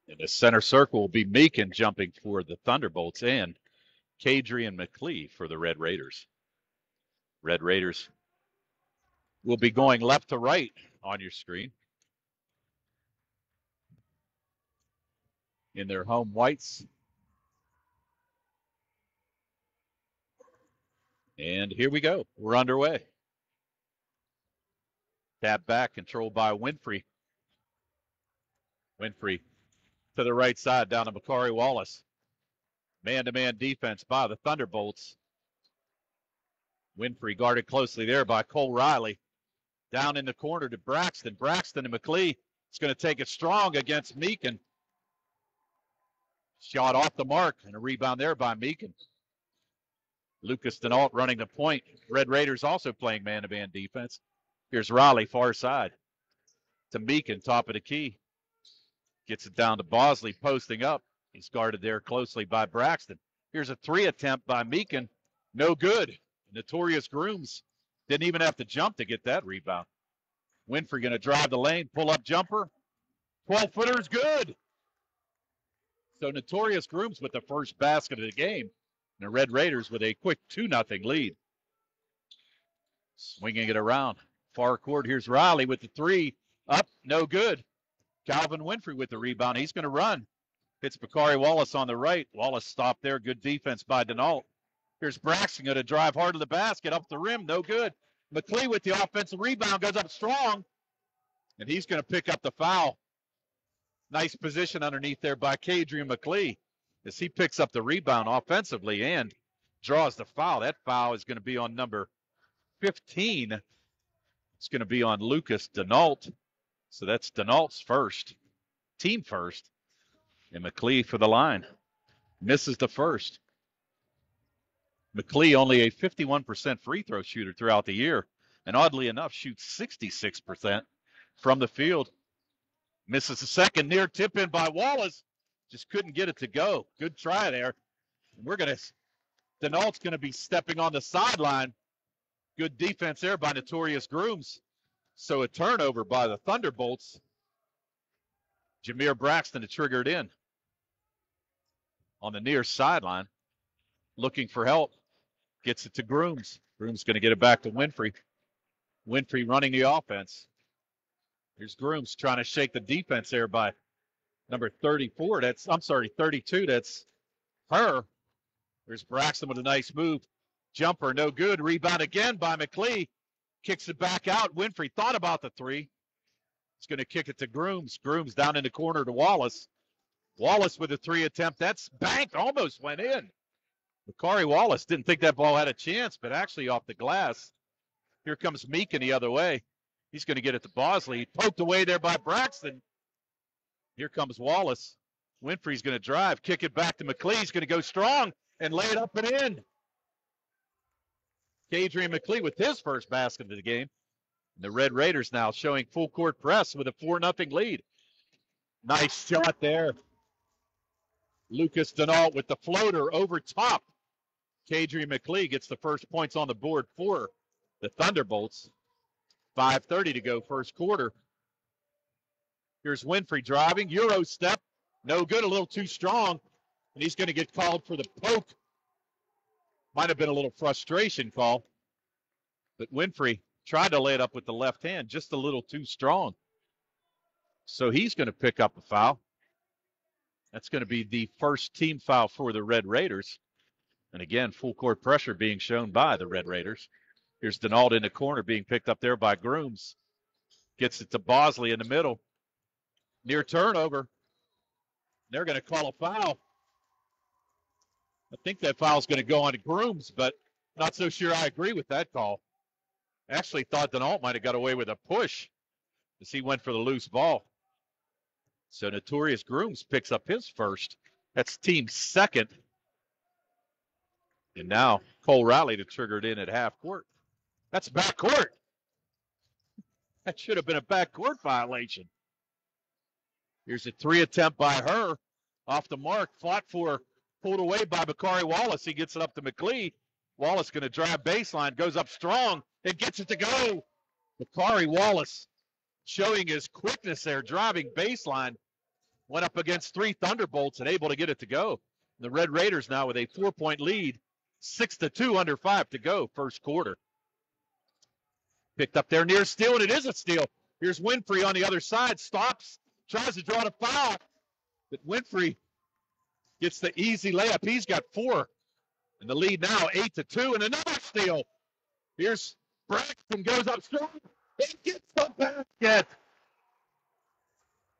S4: In the center circle will be Meekin jumping for the Thunderbolts and Kadrian McLee for the Red Raiders. Red Raiders will be going left to right on your screen. In their home whites. And here we go. We're underway. Tap back, controlled by Winfrey. Winfrey to the right side, down to Makari Wallace. Man-to-man defense by the Thunderbolts. Winfrey guarded closely there by Cole Riley. Down in the corner to Braxton. Braxton and McLee. It's going to take it strong against Meekin. Shot off the mark, and a rebound there by Meekin. Lucas Denault running the point. Red Raiders also playing man-to-man defense. Here's Riley, far side. To Meekin, top of the key. Gets it down to Bosley, posting up. He's guarded there closely by Braxton. Here's a three attempt by Meekin. No good. Notorious Grooms didn't even have to jump to get that rebound. Winfrey going to drive the lane, pull-up jumper. 12-footer is good. So Notorious Grooms with the first basket of the game. And the Red Raiders with a quick 2-0 lead. Swinging it around. Far court, here's Riley with the three. Up, no good. Calvin Winfrey with the rebound. He's going to run. Hits Bakari Wallace on the right. Wallace stopped there. Good defense by Denault. Here's Braxton going to drive hard to the basket. Up the rim, no good. McLee with the offensive rebound, goes up strong. And he's going to pick up the foul. Nice position underneath there by Kadrian McLee as he picks up the rebound offensively and draws the foul. That foul is going to be on number 15. It's going to be on Lucas Denault. So that's Denault's first, team first. And McLee for the line. Misses the first. McLee only a 51% free throw shooter throughout the year. And oddly enough, shoots 66% from the field. Misses the second, near tip in by Wallace. Just couldn't get it to go. Good try there. Denault's going to be stepping on the sideline. Good defense there by Notorious Grooms. So a turnover by the Thunderbolts. Jameer Braxton to trigger it in. On the near sideline. Looking for help. Gets it to Grooms. Grooms going to get it back to Winfrey. Winfrey running the offense. Here's Grooms trying to shake the defense there by number 32. That's Her. There's Braxton with a nice move. Jumper, no good. Rebound again by McLee. Kicks it back out. Winfrey thought about the three. He's going to kick it to Grooms. Grooms down in the corner to Wallace. Wallace with a three attempt. That's banked. Almost went in. Bakari Wallace didn't think that ball had a chance, but actually off the glass. Here comes Meekin the other way. He's going to get it to Bosley. Poked away there by Braxton. Here comes Wallace. Winfrey's going to drive, kick it back to McLee. He's going to go strong and lay it up and in. Kadrian McLee with his first basket of the game. And the Red Raiders now showing full court press with a 4-0 lead. Nice shot there. Lucas Denault with the floater over top. Kadrian McLee gets the first points on the board for the Thunderbolts. 5:30 to go first quarter. Here's Winfrey driving. Euro step. No good. A little too strong. And he's going to get called for the poke. Might have been a little frustration call. But Winfrey tried to lay it up with the left hand. Just a little too strong. So he's going to pick up a foul. That's going to be the first team foul for the Red Raiders. And again, full court pressure being shown by the Red Raiders. Here's Denault in the corner being picked up there by Grooms. Gets it to Bosley in the middle. Near turnover. They're going to call a foul. I think that foul's going to go on to Grooms, but not so sure I agree with that call. Actually thought Denault might have got away with a push as he went for the loose ball. So Notorious Grooms picks up his first. That's team second. And now Cole Riley to trigger it in at half court. That's backcourt. That should have been a backcourt violation. Here's a 3 attempt by her. Off the mark, fought for, pulled away by Bakari Wallace. He gets it up to McLeod. Wallace going to drive baseline, goes up strong, and gets it to go. Bakari Wallace showing his quickness there, driving baseline. Went up against 3 Thunderbolts and able to get it to go. The Red Raiders now with a 4-point lead, 6-2 under 5 to go, first quarter. Picked up there near steal, and it is a steal. Here's Winfrey on the other side, stops, tries to draw the foul, but Winfrey gets the easy layup. He's got 4, and the lead now 8-2, and another steal. Here's Braxton, goes up strong, and gets the basket.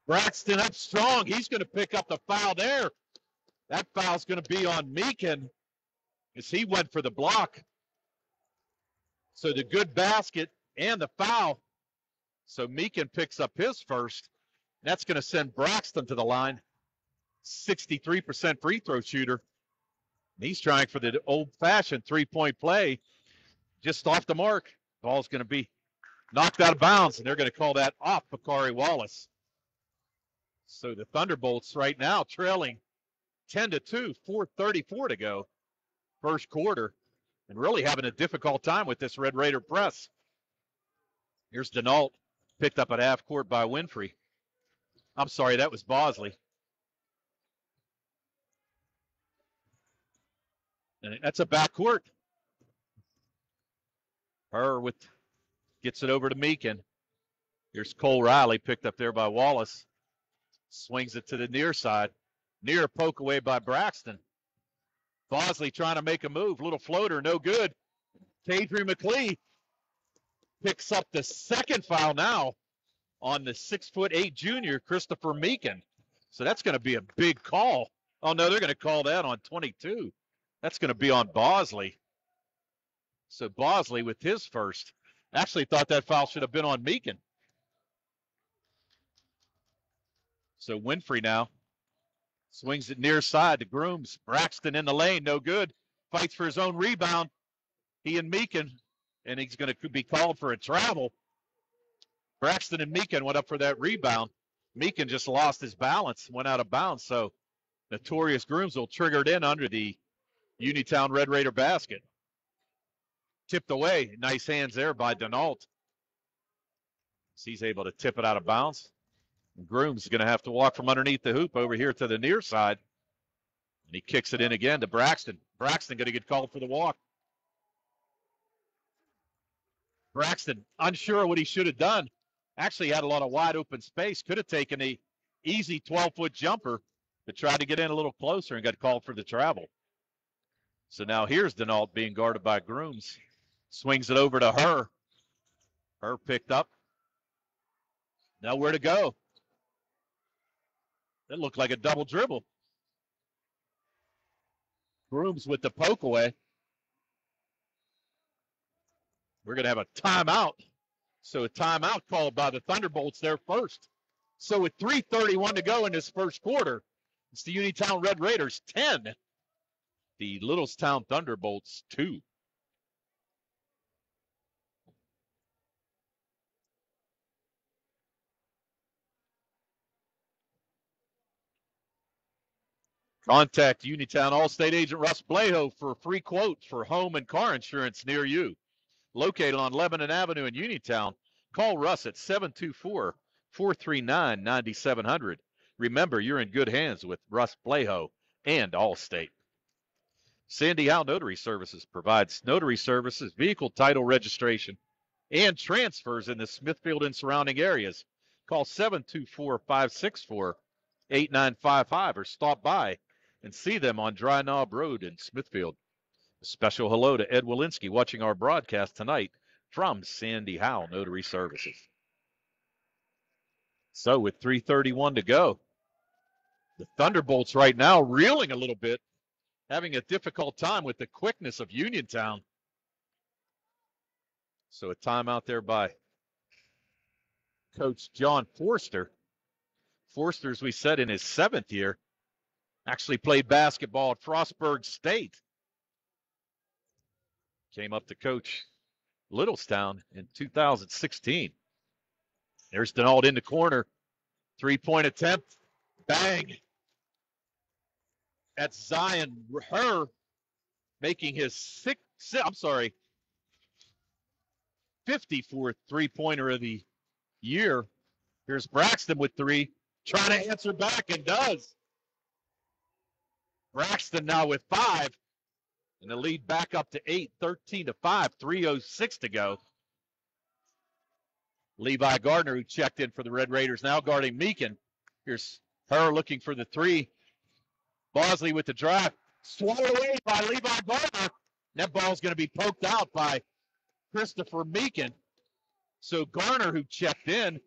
S4: Braxton up strong. He's going to pick up the foul there. That foul's going to be on Meekin as he went for the block. So the good basket and the foul. So Meekin picks up his first. That's going to send Braxton to the line. 63% free throw shooter. He's trying for the old-fashioned three-point play. Just off the mark. Ball's going to be knocked out of bounds, and they're going to call that off Bakari Wallace. So the Thunderbolts right now trailing 10-2, 4:34 to go, first quarter, and really having a difficult time with this Red Raider press. Here's Denault, picked up at half court by Winfrey. I'm sorry, that was Bosley. And that's a backcourt. Gets it over to Meekin. Here's Cole Riley, picked up there by Wallace. Swings it to the near side. Near poke away by Braxton. Bosley trying to make a move. Little floater, no good. Kadri McLeod picks up the second foul now on the 6'8" junior, Christopher Meekin. So that's going to be a big call. Oh, no, they're going to call that on 22. That's going to be on Bosley. So Bosley with his first. Actually thought that foul should have been on Meekin. So Winfrey now swings it near side to Grooms. Braxton in the lane, no good. Fights for his own rebound. He and Meekin, and he's going to be called for a travel. Braxton and Meekin went up for that rebound. Meekin just lost his balance, went out of bounds. So Notorious Grooms will trigger it in under the Uniontown Red Raider basket. Tipped away. Nice hands there by Denault. He's able to tip it out of bounds. Grooms is going to have to walk from underneath the hoop over here to the near side. And he kicks it in again to Braxton. Braxton going to get called for the walk. Braxton unsure what he should have done. Actually had a lot of wide open space. Could have taken the easy 12-foot jumper, but tried to get in a little closer and got called for the travel. So now here's Denault being guarded by Grooms. Swings it over to her. Her picked up. Nowhere to go. That looked like a double dribble. Grooms with the poke away. We're going to have a timeout. So a timeout called by the Thunderbolts there first. So with 3:31 to go in this first quarter, it's the Uniontown Red Raiders 10, the Littlestown Thunderbolts 2. Contact Uniontown All-State agent Russ Blejo for a free quote for home and car insurance near you. Located on Lebanon Avenue in Uniontown, call Russ at 724-439-9700. Remember, you're in good hands with Russ Blejo and Allstate. Sandy Howe Notary Services provides notary services, vehicle title registration, and transfers in the Smithfield and surrounding areas. Call 724-564-8955 or stop by and see them on Dry Knob Road in Smithfield. A special hello to Ed Walensky watching our broadcast tonight from Sandy Howe Notary Services. So with 3:31 to go, the Thunderbolts right now reeling a little bit, having a difficult time with the quickness of Uniontown. So a timeout there by Coach John Forster. Forster, as we said, in his 7th year, actually played basketball at Frostburg State. Came up to coach Littlestown in 2016. There's Denault in the corner. 3-point attempt. Bang. That's Zion Her making his 54th three-pointer of the year. Here's Braxton with 3, trying to answer back, and does. Braxton now with 5, and the lead back up to 8, 13-5, 3:06 to go. Levi Gardner, who checked in for the Red Raiders, now guarding Meekin. Here's Her looking for the 3. Bosley with the drive. Swallowed away by Levi Gardner. That ball's going to be poked out by Christopher Meekin. So Garner, who checked in,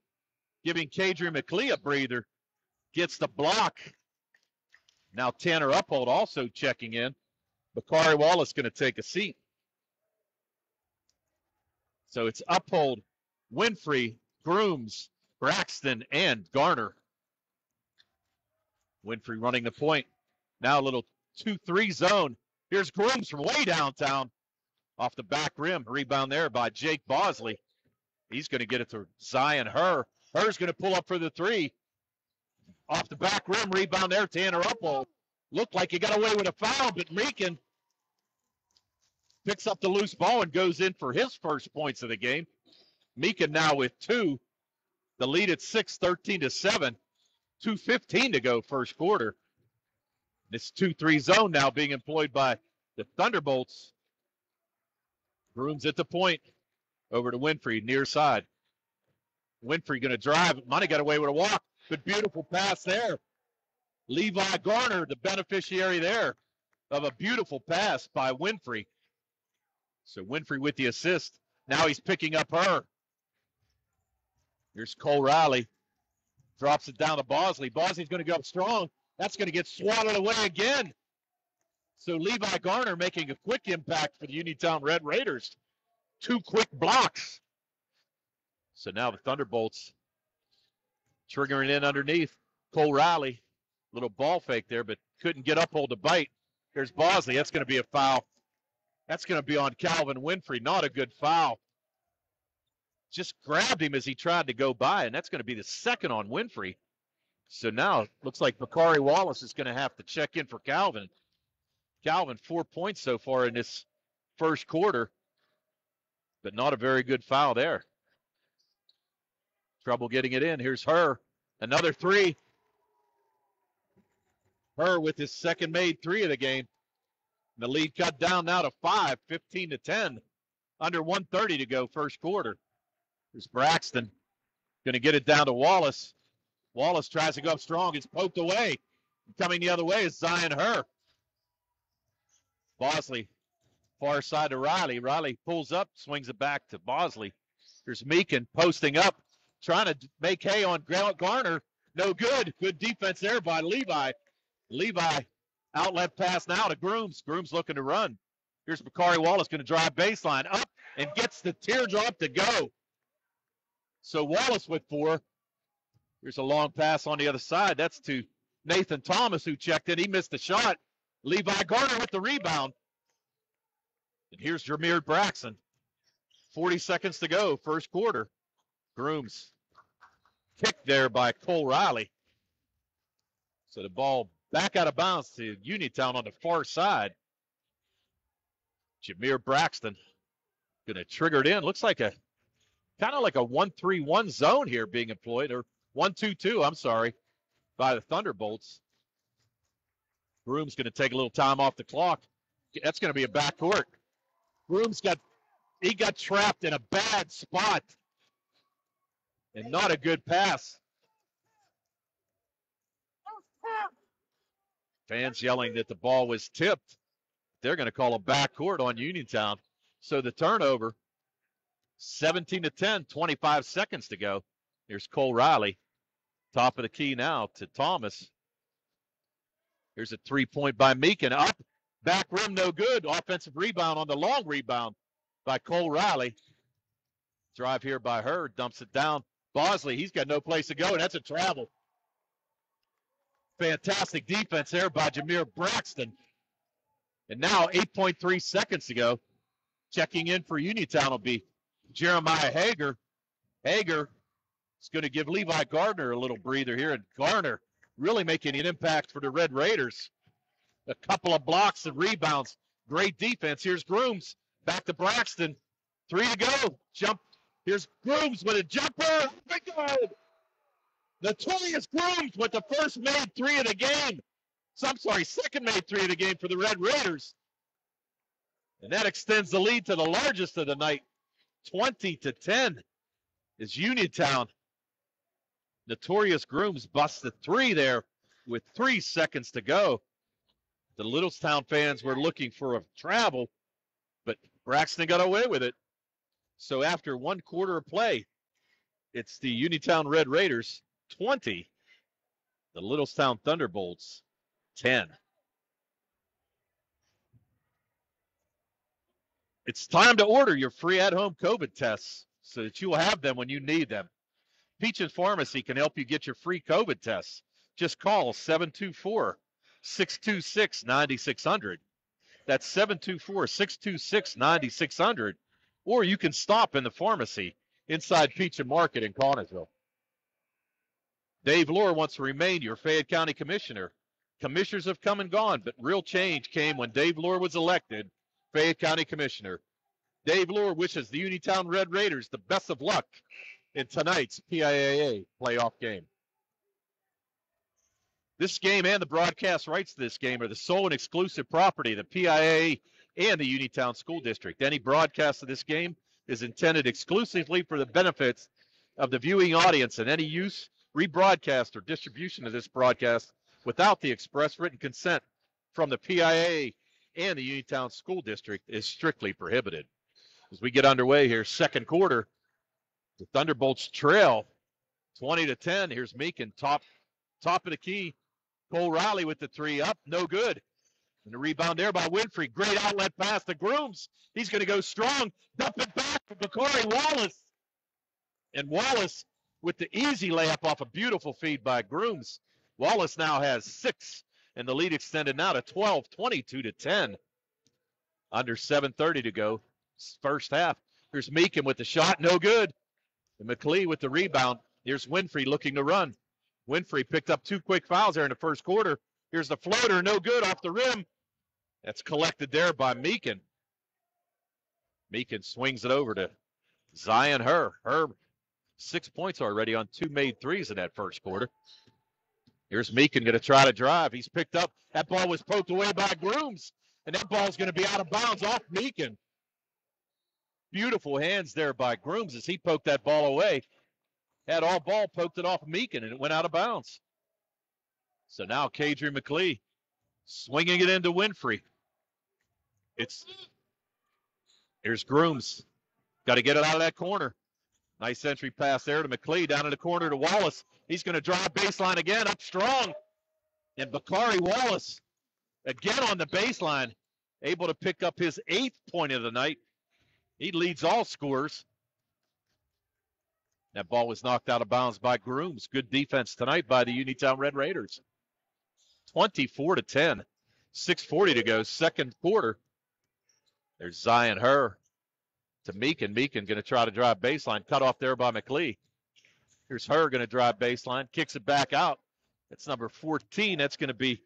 S4: giving Kadrian McLee a breather, gets the block. Now Tanner Uphold also checking in. Bakari Wallace going to take a seat. So it's Uphold, Winfrey, Grooms, Braxton, and Garner. Winfrey running the point. Now a little 2-3 zone. Here's Grooms from way downtown. Off the back rim. Rebound there by Jake Bosley. He's going to get it to Zion Her. Her's going to pull up for the 3. Off the back rim. Rebound there. Tanner Uphold. Looked like he got away with a foul, but Meekin picks up the loose ball and goes in for his first points of the game. Meekin now with 2. The lead at 6, 13-7. 2:15 to go first quarter. This 2-3 zone now being employed by the Thunderbolts. Grooms at the point. Over to Winfrey, near side. Winfrey going to drive. Money got away with a walk. But beautiful pass there. Levi Garner, the beneficiary there of a beautiful pass by Winfrey. So Winfrey with the assist. Now he's picking up Her. Here's Cole Riley. Drops it down to Bosley. Bosley's going to go up strong. That's going to get swatted away again. So Levi Garner making a quick impact for the Uniontown Red Raiders. 2 quick blocks. So now the Thunderbolts triggering in underneath. Cole Riley, little ball fake there, but couldn't get Uphold to bite. There's Bosley. That's going to be a foul. That's going to be on Calvin Winfrey. Not a good foul. Just grabbed him as he tried to go by, and that's going to be the second on Winfrey. So now it looks like Bakari Wallace is going to have to check in for Calvin. Calvin, 4 points so far in this first quarter, but not a very good foul there. Trouble getting it in. Here's Her. Another 3. Her with his second made 3 of the game. The lead cut down now to 5, 15-10. Under 1:30 to go first quarter. Here's Braxton. Going to get it down to Wallace. Wallace tries to go up strong. It's poked away. Coming the other way is Zion Her. Bosley, far side to Riley. Riley pulls up, swings it back to Bosley. Here's Meekin posting up, trying to make hay on Garner. No good. Good defense there by Levi. Levi, outlet pass now to Grooms. Grooms looking to run. Here's Bakari Wallace going to drive baseline up and gets the teardrop to go. So Wallace with 4. Here's a long pass on the other side. That's to Nathan Thomas, who checked in. He missed the shot. Levi Garner with the rebound. And here's Jameer Braxton. 40 seconds to go, first quarter. Grooms kicked there by Cole Riley. So the ball back out of bounds to Uniontown on the far side. Jameer Braxton going to trigger it in. Looks like a kind of like a 1-3-1 zone here being employed, or 1-2-2, I'm sorry, by the Thunderbolts. Grooms going to take a little time off the clock. That's going to be a backcourt. Grooms got trapped in a bad spot. And not a good pass. Fans yelling that the ball was tipped. They're going to call a backcourt on Uniontown. So the turnover, 17-10, 25 seconds to go. Here's Cole Riley. Top of the key now to Thomas. Here's a 3-point by Meekin. Up, back rim, no good. Offensive rebound on the long rebound by Cole Riley. Drive here by Her, dumps it down. Bosley, he's got no place to go, and that's a travel. Fantastic defense there by Jameer Braxton. And now 8.3 seconds to go. Checking in for Uniontown will be Jeremiah Hager. Hager is going to give Levi Gardner a little breather here, and Garner really making an impact for the Red Raiders. A couple of blocks and rebounds. Great defense. Here's Grooms. Back to Braxton. 3 to go. Jump. Here's Grooms with a jumper. Good. Notorious Grooms with the first made 3 of the game. So I'm sorry, second made 3 of the game for the Red Raiders. And that extends the lead to the largest of the night. 20-10 is Uniontown. Notorious Grooms busted 3 there with 3 seconds to go. The Littlestown fans were looking for a travel, but Braxton got away with it. So after 1 quarter of play, it's the Uniontown Red Raiders 20, the Littlestown Thunderbolts 10. It's time to order your free at-home COVID tests so that you will have them when you need them. Peaches Pharmacy can help you get your free COVID tests. Just call 724-626-9600. That's 724-626-9600. Or you can stop in the pharmacy inside Peach Market in Connersville. Dave Lohr wants to remain your Fayette County Commissioner. Commissioners have come and gone, but real change came when Dave Lohr was elected Fayette County Commissioner. Dave Lohr wishes the Uniontown Red Raiders the best of luck in tonight's PIAA playoff game. This game and the broadcast rights to this game are the sole and exclusive property of the PIAA and the Uniontown School District. Any broadcast of this game is intended exclusively for the benefits of the viewing audience, and any use, rebroadcast, or distribution of this broadcast without the express written consent from the PIAA and the Uniontown School District is strictly prohibited. As we get underway here, second quarter, the Thunderbolts trail 20-10. Here's Meekin, top of the key. Cole Riley with the 3 up, no good. And the rebound there by Winfrey. Great outlet pass to Grooms. He's going to go strong. Dump it back to Bakari Wallace. And Wallace with the easy layup off a beautiful feed by Grooms. Wallace now has 6, and the lead extended now to 12, 22-10. Under 7:30 to go, first half. Here's Meekin with the shot, no good. And McLee with the rebound. Here's Winfrey looking to run. Winfrey picked up 2 quick fouls there in the first quarter. Here's the floater, no good off the rim. That's collected there by Meekin. Meekin swings it over to Zion Herr. Herr, 6 points already on 2 made 3s in that first quarter. Here's Meekin going to try to drive. He's picked up. That ball was poked away by Grooms, and that ball's going to be out of bounds off Meekin. Beautiful hands there by Grooms as he poked that ball away. Had all ball, poked it off Meekin, and it went out of bounds. So now Kadri McLee swinging it into Winfrey. Here's Grooms. Got to get it out of that corner. Nice entry pass there to McLee, down in the corner to Wallace. He's going to drive baseline again, up strong. And Bakari Wallace, again on the baseline, able to pick up his 8th point of the night. He leads all scorers. That ball was knocked out of bounds by Grooms. Good defense tonight by the Uniontown Red Raiders. 24-10. 6:40 to go, second quarter. There's Zion Herr to Meekin. Meekin going to try to drive baseline. Cut off there by McLee. Here's Herr going to drive baseline. Kicks it back out. That's number 14. That's going to be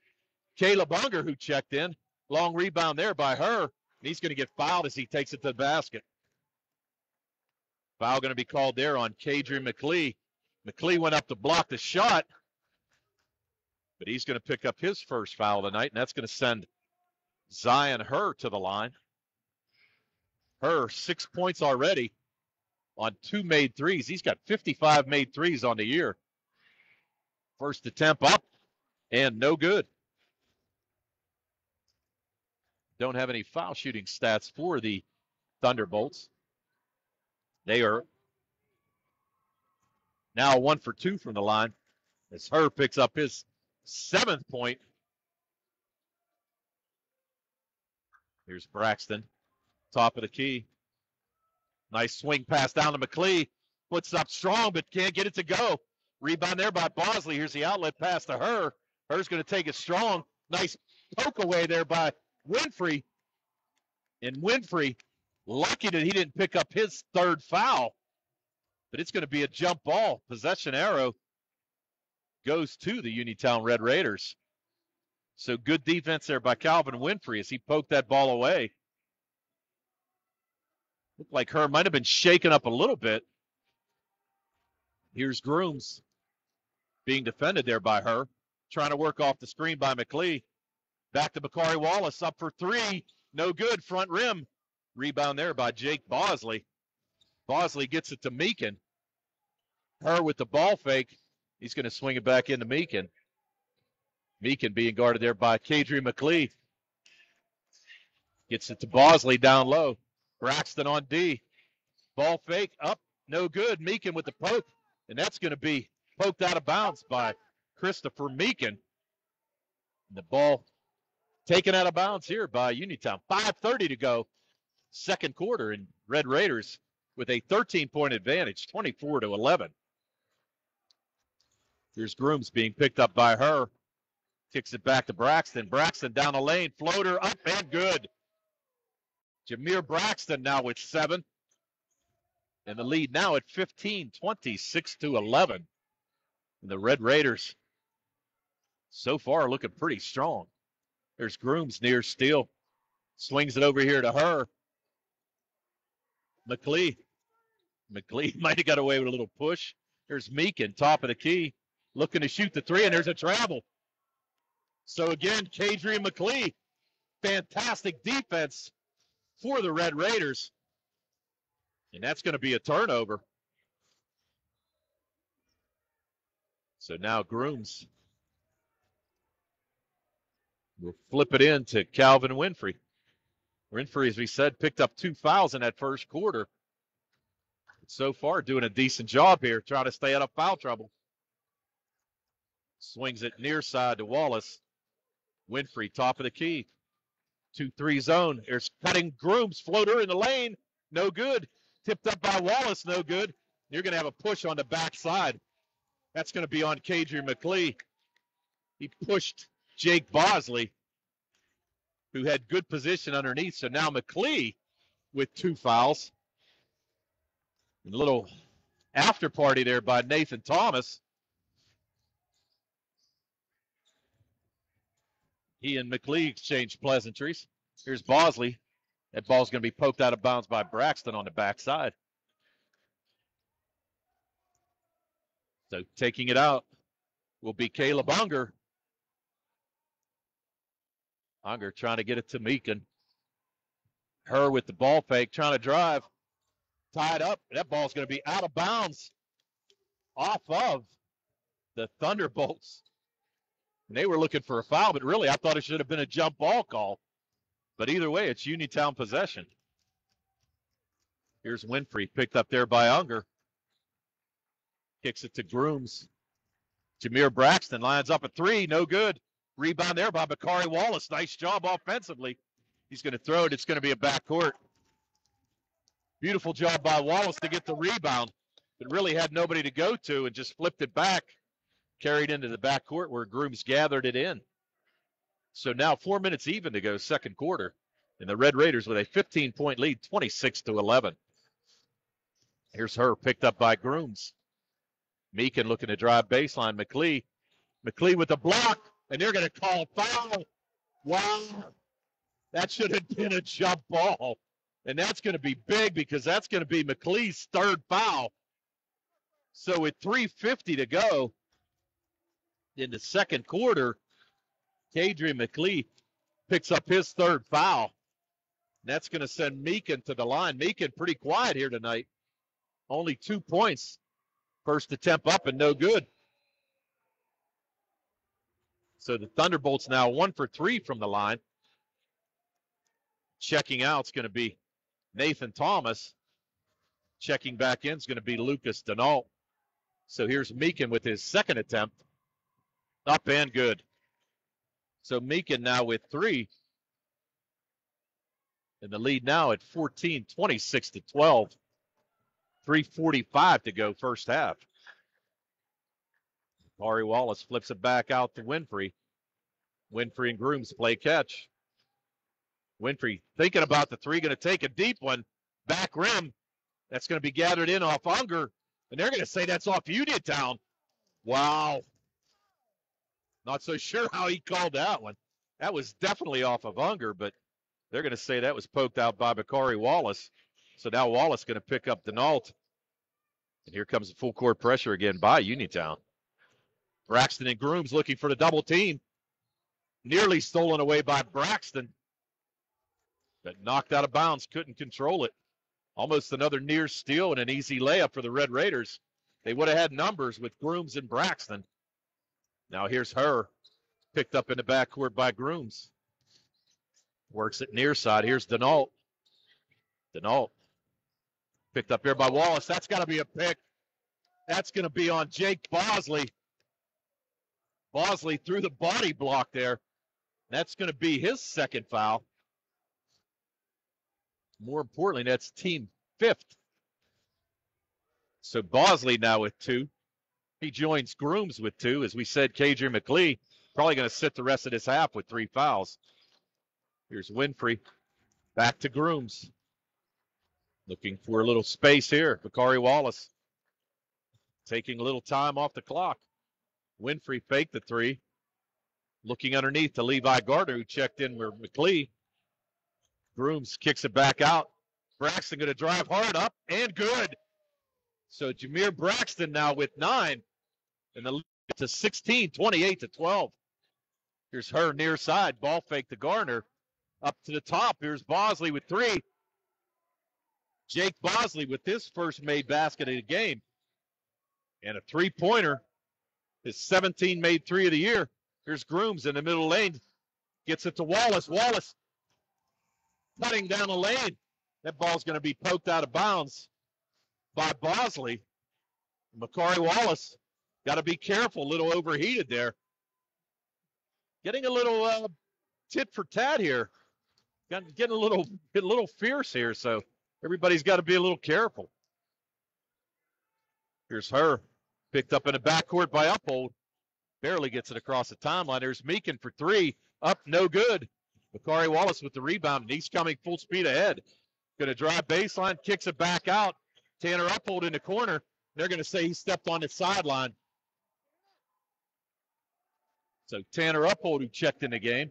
S4: Caleb Unger who checked in. Long rebound there by Herr. And he's going to get fouled as he takes it to the basket. Foul going to be called there on Kadri McLee. McLee went up to block the shot, but he's going to pick up his first foul of the night, and that's going to send Zion Herr to the line. Herr, 6 points already on 2 made 3s. He's got 55 made 3s on the year. First attempt up, and no good. Don't have any foul shooting stats for the Thunderbolts. They are now 1 for 2 from the line as Herr picks up his 7th point. Here's Braxton, top of the key. Nice swing pass down to McLee. Puts up strong, but can't get it to go. Rebound there by Bosley. Here's the outlet pass to Herr. Herr's going to take it strong. Nice poke away there by Winfrey. And Winfrey Lucky that he didn't pick up his third foul, but it's going to be a jump ball. Possession arrow goes to the Uniontown Red Raiders. So good defense there by Calvin Winfrey as he poked that ball away. Looked like Herr might have been shaken up a little bit. Here's Grooms being defended there by Herr. Trying to work off the screen by McLee. Back to Bakari Wallace, up for three. No good, front rim. Rebound there by Jake Bosley. Bosley gets it to Meekin. Herr with the ball fake. He's going to swing it back into Meekin. Meekin being guarded there by Kadri McLee. Gets it to Bosley down low. Braxton on D. Ball fake, up, no good. Meekin with the poke, and that's going to be poked out of bounds by Christopher Meekin. And the ball taken out of bounds here by Uniontown. 5:30 to go, second quarter, and Red Raiders with a 13-point advantage, 24-11. Here's Grooms being picked up by Herr. Kicks it back to Braxton. Braxton down the lane, floater up and good. Jameer Braxton now with 7. And the lead now at 15, 26-11. And the Red Raiders so far looking pretty strong. There's Grooms near steal. Swings it over here to Herr. McLee might have got away with a little push. There's Meekin, top of the key, looking to shoot the three, and there's a travel. So again, Kadri and McLee, fantastic defense for the Red Raiders. And that's going to be a turnover. So now Grooms will flip it in to Calvin Winfrey. Winfrey, as we said, picked up 2 fouls in that first quarter. So far, doing a decent job here, trying to stay out of foul trouble. Swings it near side to Wallace. Winfrey, top of the key. 2-3 zone. There's cutting Grooms, floater in the lane. No good. Tipped up by Wallace, no good. You're going to have a push on the backside. That's going to be on Kadri McLee. He pushed Jake Bosley, who had good position underneath. So now McLee with 2 fouls. A little after party there by Nathan Thomas. He and McLee exchanged pleasantries. Here's Bosley. That ball's going to be poked out of bounds by Braxton on the backside. So taking it out will be Caleb Unger. Unger trying to get it to Meekin. Herr with the ball fake, trying to drive. Tied up. That ball's going to be out of bounds off of the Thunderbolts. And they were looking for a foul, but really I thought it should have been a jump ball call. But either way, it's Uniontown possession. Here's Winfrey, picked up there by Unger. Kicks it to Grooms. Jameer Braxton lines up a 3, no good. Rebound there by Bakari Wallace. Nice job offensively. He's going to throw it. It's going to be a backcourt. Beautiful job by Wallace to get the rebound, but really had nobody to go to and just flipped it back. Carried into the backcourt where Grooms gathered it in. So now 4 minutes even to go, second quarter. And the Red Raiders with a 15-point lead, 26-11. Here's Herr, picked up by Grooms. Meekin looking to drive baseline. McLee with the block, and they're going to call foul. Wow. That should have been a jump ball. And that's going to be big because that's going to be McLee's third foul. So with 3:50 to go in the second quarter, Kadri McLee picks up his third foul. And that's going to send Meekin to the line. Meekin pretty quiet here tonight. Only 2 points. First attempt up and no good. So the Thunderbolts now 1 for 3 from the line. Checking out is going to be Nathan Thomas. Checking back in is going to be Lucas Denault. So here's Meekin with his second attempt. Up and good. So Meekin now with 3. And the lead now at 14, 26-12. 3:45 to go first half. Bakari Wallace flips it back out to Winfrey. Winfrey and Grooms play catch. Winfrey thinking about the 3, going to take a deep one.
S5: back rim. That's going to be gathered in off Unger, and they're going to say that's off Uniontown. Wow. Not so sure how he called that one. That was definitely off of Unger, but they're going to say that was poked out by Bakari Wallace. So now Wallace going to pick up Denault. And here comes the full court pressure again by Uniontown. Braxton and Grooms looking for the double team. Nearly stolen away by Braxton, but knocked out of bounds, couldn't control it. Almost another near steal and an easy layup for the Red Raiders. They would have had numbers with Grooms and Braxton. Now here's her, picked up in the backcourt by Grooms. Works it near side. Here's Denault. Denault picked up here by Wallace. That's got to be a pick. That's going to be on Jake Bosley. Bosley threw the body block there. That's going to be his second foul. More importantly, that's team 5th. So Bosley now with 2. He joins Grooms with 2. As we said, KJ McLee probably going to sit the rest of this half with 3 fouls. Here's Winfrey. Back to Grooms. Looking for a little space here. Bakari Wallace taking a little time off the clock. Winfrey faked the 3. Looking underneath to Levi Gardner, who checked in with McLee. Grooms kicks it back out. Braxton going to drive hard up and good. So Jameer Braxton now with 9. And the lead to 16, 28-12. Here's her near side. Ball fake to Garner. Up to the top. Here's Bosley with 3. Jake Bosley with his first made basket of the game. And a 3-pointer. His 17 made 3 of the year. Here's Grooms in the middle lane. Gets it to Wallace. Wallace cutting down the lane. That ball's going to be poked out of bounds by Bosley. Bakari Wallace got to be careful. A little overheated there. Getting a little tit for tat here. Getting a little fierce here. So everybody's got to be a little careful. Here's her. Picked up in the backcourt by Uphold. Barely gets it across the timeline. There's Meekin for 3. Up, no good. Bakari Wallace with the rebound, and he's coming full speed ahead. Going to drive baseline, kicks it back out. Tanner Uphold in the corner. They're going to say he stepped on the sideline. So Tanner Uphold, who checked in the game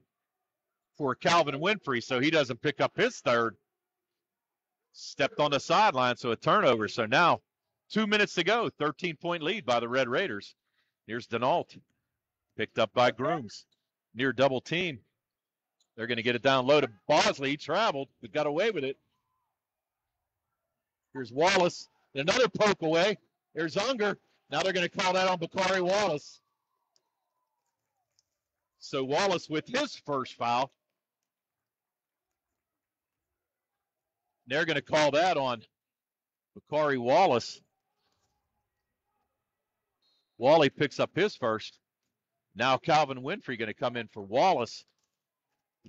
S5: for Calvin Winfrey, so he doesn't pick up his 3rd. Stepped on the sideline, so a turnover. So now 2 minutes to go, 13-point lead by the Red Raiders. Here's Denault. Picked up by Grooms. Near double team. They're going to get it down low to Bosley. He traveled, but got away with it. Here's Wallace. Another poke away. There's Unger. Now they're going to call that on Bakari Wallace. So Wallace with his first foul. They're going to call that on Bakari Wallace. Wally picks up his first. Now Calvin Winfrey going to come in for Wallace.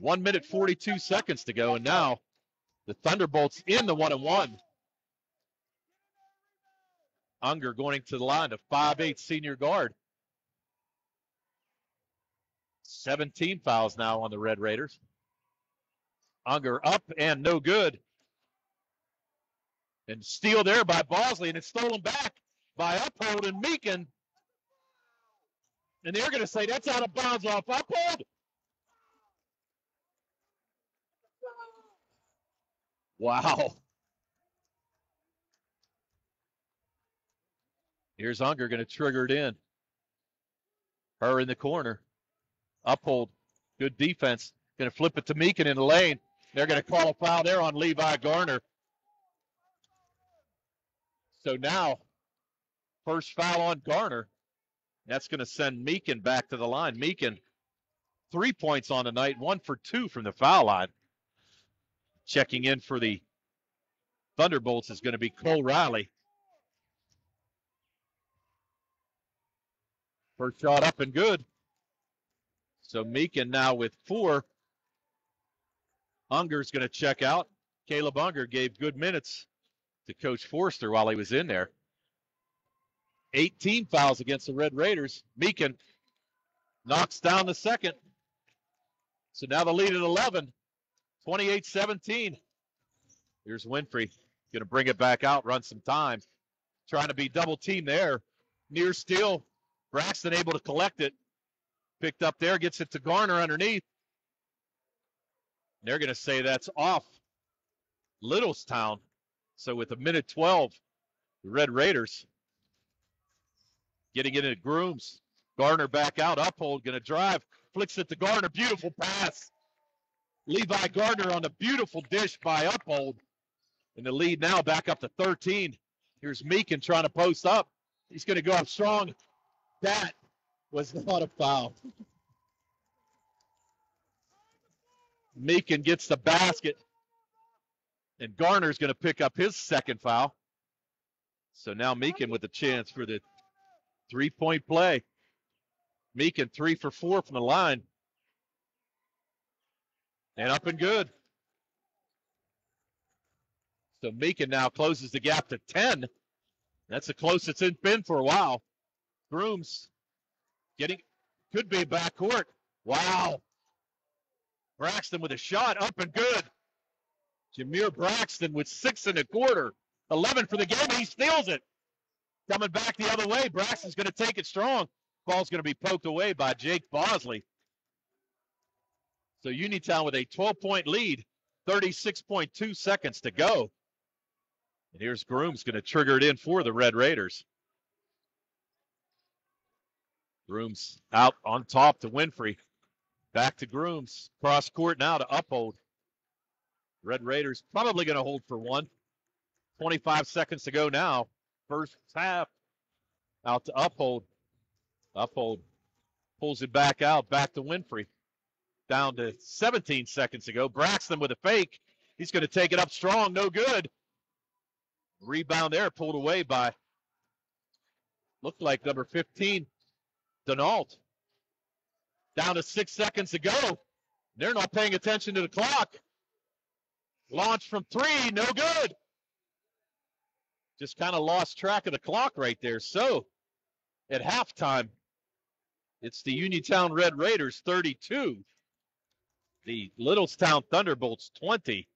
S5: 1 minute, 42 seconds to go, and now the Thunderbolts in the 1-and-1. Unger going to the line, a 5'8" senior guard. 17 fouls now on the Red Raiders. Unger up and no good. And steal there by Bosley, and it's stolen back by Uphold and Meekin. And they're going to say that's out of bounds off Uphold. Wow. Here's Unger going to trigger it in. Her in the corner. Uphold. Good defense. Going to flip it to Meekin in the lane. They're going to call a foul there on Levi Garner. So now, first foul on Garner. That's going to send Meekin back to the line. Meekin, 3 points on the night, 1 for 2 from the foul line. Checking in for the Thunderbolts is going to be Cole Riley. First shot up and good. So Meekin now with 4. Unger's going to check out. Caleb Unger gave good minutes to Coach Forster while he was in there. 18 fouls against the Red Raiders. Meekin knocks down the second. So now the lead at 11, 28-17. Here's Winfrey. Going to bring it back out, run some time. Trying to be double team there. Near steal. Braxton able to collect it. Picked up there, gets it to Garner underneath. They're going to say that's off Littlestown. So with a minute 12, the Red Raiders getting it into Grooms. Garner back out. Uphold going to drive. Flicks it to Garner. Beautiful pass. Levi Gardner on the beautiful dish by Uphold. And the lead now back up to 13. Here's Meekin trying to post up. He's going to go up strong. That was not a foul. Meekin gets the basket. And Garner's going to pick up his second foul. So now Meekin with a chance for the three-point play. Meekin 3 for 4 from the line. And up and good. So Meekin now closes the gap to 10. That's the closest it's been for a while. Grooms could be backcourt. Wow. Braxton with a shot, up and good. Jameer Braxton with 6 1/4. 11 for the game, he steals it. Coming back the other way, Braxton's going to take it strong. Ball's going to be poked away by Jake Bosley. So Uniontown with a 12-point lead, 36.2 seconds to go. And here's Grooms going to trigger it in for the Red Raiders. Grooms out on top to Winfrey. Back to Grooms. Cross court now to Uphold. Red Raiders probably going to hold for one. 25 seconds to go now. First half. Out to Uphold. Uphold pulls it back out. Back to Winfrey. Down to 17 seconds to go. Braxton with a fake. He's going to take it up strong. No good. Rebound there pulled away by, looked like number 15, Denault. Down to 6 seconds to go. They're not paying attention to the clock. Launch from 3, no good. Just kind of lost track of the clock right there. So at halftime, it's the Uniontown Red Raiders 32. The Littlestown Thunderbolts 20.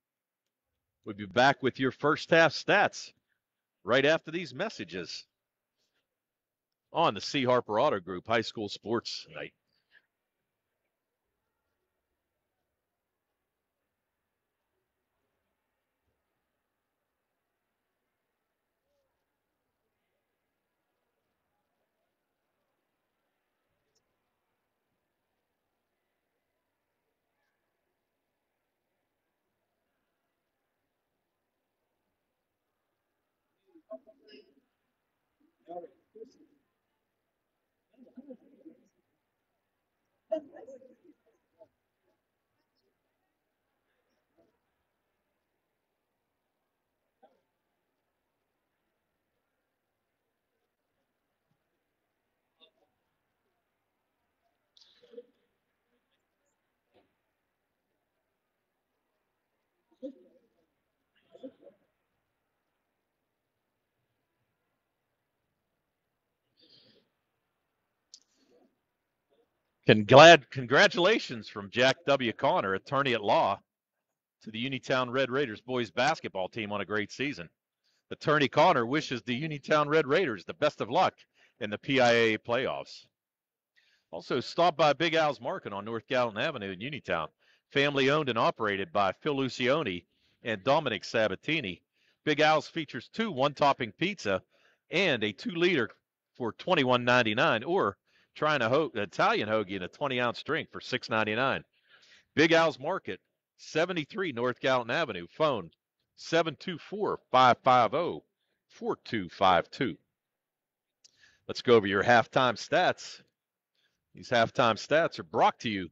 S5: We'll be back with your first half stats right after these messages on the C. Harper Auto Group High School Sports Night. Congratulations from Jack W. Connor, attorney at law, to the Uniontown Red Raiders boys basketball team on a great season. Attorney Connor wishes the Uniontown Red Raiders the best of luck in the PIAA playoffs. Also, stop by Big Al's Market on North Gallatin Avenue in Uniontown. Family owned and operated by Phil Lucioni and Dominic Sabatini. Big Al's features 2 one-topping pizza and a 2-liter for $21.99, or try an Italian hoagie in a 20-ounce drink for $6.99. Big Al's Market, 73 North Gallatin Avenue. Phone 724-550-4252. Let's go over your halftime stats. These halftime stats are brought to you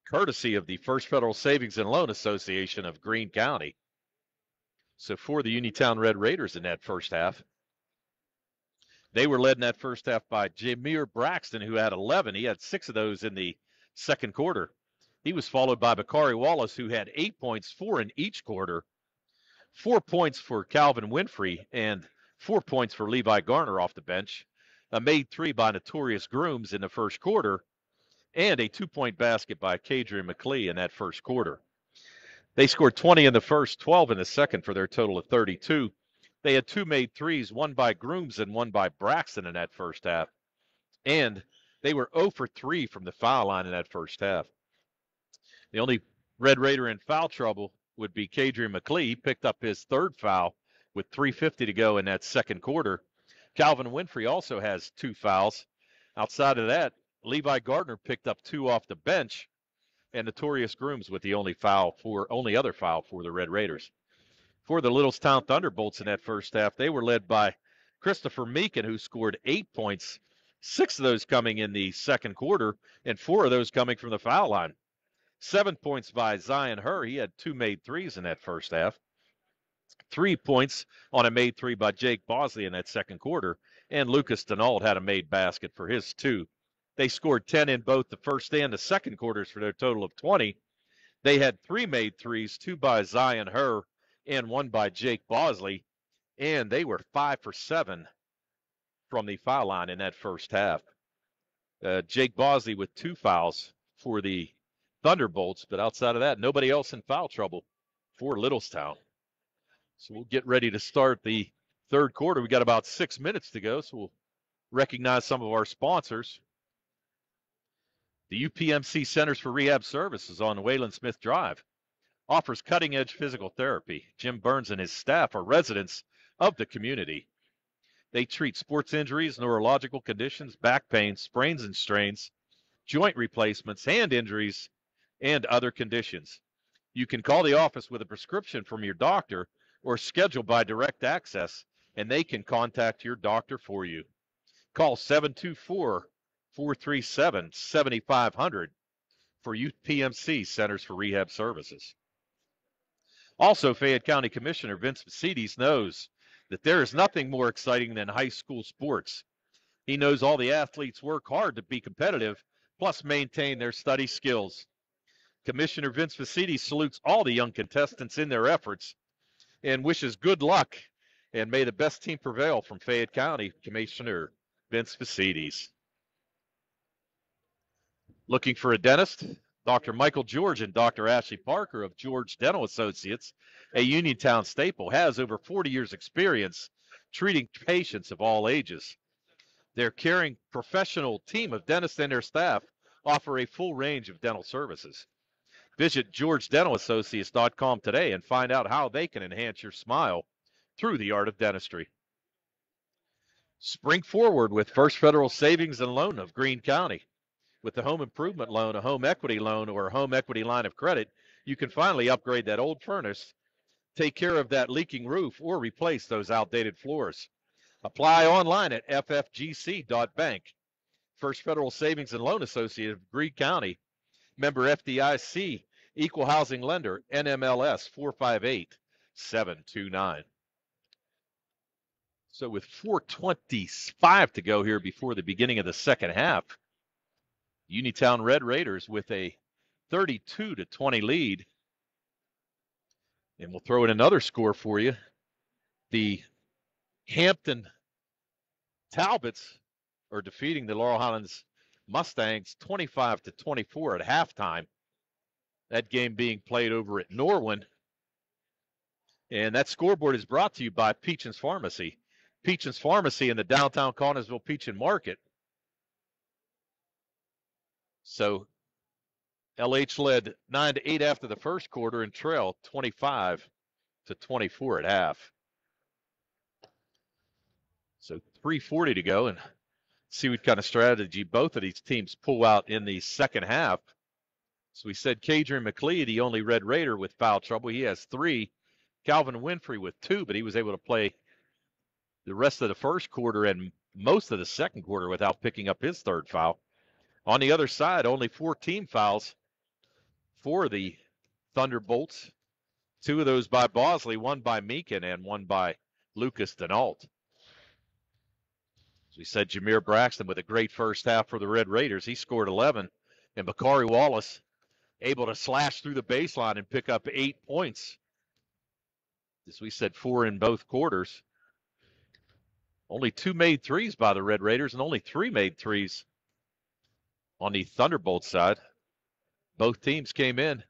S5: courtesy of the First Federal Savings and Loan Association of Greene County. So for the Uniontown Red Raiders in that first half, they were led in that first half by Jameer Braxton, who had 11. He had 6 of those in the second quarter. He was followed by Bakari Wallace, who had 8 points, 4 in each quarter. 4 points for Calvin Winfrey and 4 points for Levi Garner off the bench. A made 3 by Notorious Grooms in the first quarter, and a 2-point basket by Kadrian McLee in that first quarter. They scored 20 in the first, 12 in the second for their total of 32. They had 2 made threes, one by Grooms and one by Braxton in that first half. And they were 0 for 3 from the foul line in that first half. The only Red Raider in foul trouble would be Kadrian McLee. He picked up his third foul with 3:50 to go in that second quarter. Calvin Winfrey also has 2 fouls. Outside of that, Levi Gardner picked up 2 off the bench, and Notorious Grooms with the only other foul for the Red Raiders. For the Littlestown Thunderbolts in that first half, they were led by Christopher Meekin, who scored 8 points, 6 of those coming in the second quarter, and 4 of those coming from the foul line. 7 points by Zion Hurr. He had 2 made threes in that first half. 3 points on a made three by Jake Bosley in that second quarter, and Lucas Denault had a made basket for his 2. They scored 10 in both the first and the second quarters for their total of 20. They had 3 made threes, 2 by Zion Hurr and 1 by Jake Bosley, and they were 5 for 7 from the foul line in that first half. Jake Bosley with 2 fouls for the Thunderbolts, but outside of that, nobody else in foul trouble for Littlestown. So we'll get ready to start the third quarter. We got about 6 minutes to go, so we'll recognize some of our sponsors. The UPMC Centers for Rehab Services on Wayland Smith Drive offers cutting-edge physical therapy. Jim Burns and his staff are residents of the community. They treat sports injuries, neurological conditions, back pain, sprains and strains, joint replacements, hand injuries, and other conditions. You can call the office with a prescription from your doctor or schedule by direct access, and they can contact your doctor for you. Call 724-437-7500 for UPMC Centers for Rehab Services. Also, Fayette County Commissioner Vince Vacides knows that there is nothing more exciting than high school sports. He knows all the athletes work hard to be competitive, plus maintain their study skills. Commissioner Vince Vacides salutes all the young contestants in their efforts and wishes good luck, and may the best team prevail from Fayette County Commissioner Vince Vacides. Looking for a dentist? Dr. Michael George and Dr. Ashley Parker of George Dental Associates, a Uniontown staple, has over 40 years experience treating patients of all ages. Their caring professional team of dentists and their staff offer a full range of dental services. Visit georgedentalassociates.com today and find out how they can enhance your smile through the art of dentistry. Spring forward with First Federal Savings and Loan of Greene County. With the home improvement loan, a home equity loan, or a home equity line of credit, you can finally upgrade that old furnace, take care of that leaking roof, or replace those outdated floors. Apply online at ffgc.bank. First Federal Savings and Loan Associate of Greene County. Member FDIC, Equal Housing Lender, NMLS 458729. So with 4:25 to go here before the beginning of the second half, Uniontown Red Raiders with a 32-20 lead. And we'll throw in another score for you. The Hampton Talbots are defeating the Laurel Highlands Mustangs 25-24 at halftime. That game being played over at Norwin. And that scoreboard is brought to you by Peachin's Pharmacy. Peachin's Pharmacy in the downtown Connersville Peachin Market. So LH led 9-8 after the first quarter and trailed 25-24 at half. So 3:40 to go, and see what kind of strategy both of these teams pull out in the second half. So we said Kadrian McLee, the only Red Raider with foul trouble. He has 3. Calvin Winfrey with 2, but he was able to play the rest of the first quarter and most of the second quarter without picking up his third foul. On the other side, only 4 team fouls for the Thunderbolts. 2 of those by Bosley, 1 by Meekin, and 1 by Lucas Denault. As we said, Jameer Braxton with a great first half for the Red Raiders. He scored 11, and Bakari Wallace able to slash through the baseline and pick up 8 points. As we said, 4 in both quarters. Only 2 made threes by the Red Raiders and only 3 made threes on the Thunderbolt side. Both teams came in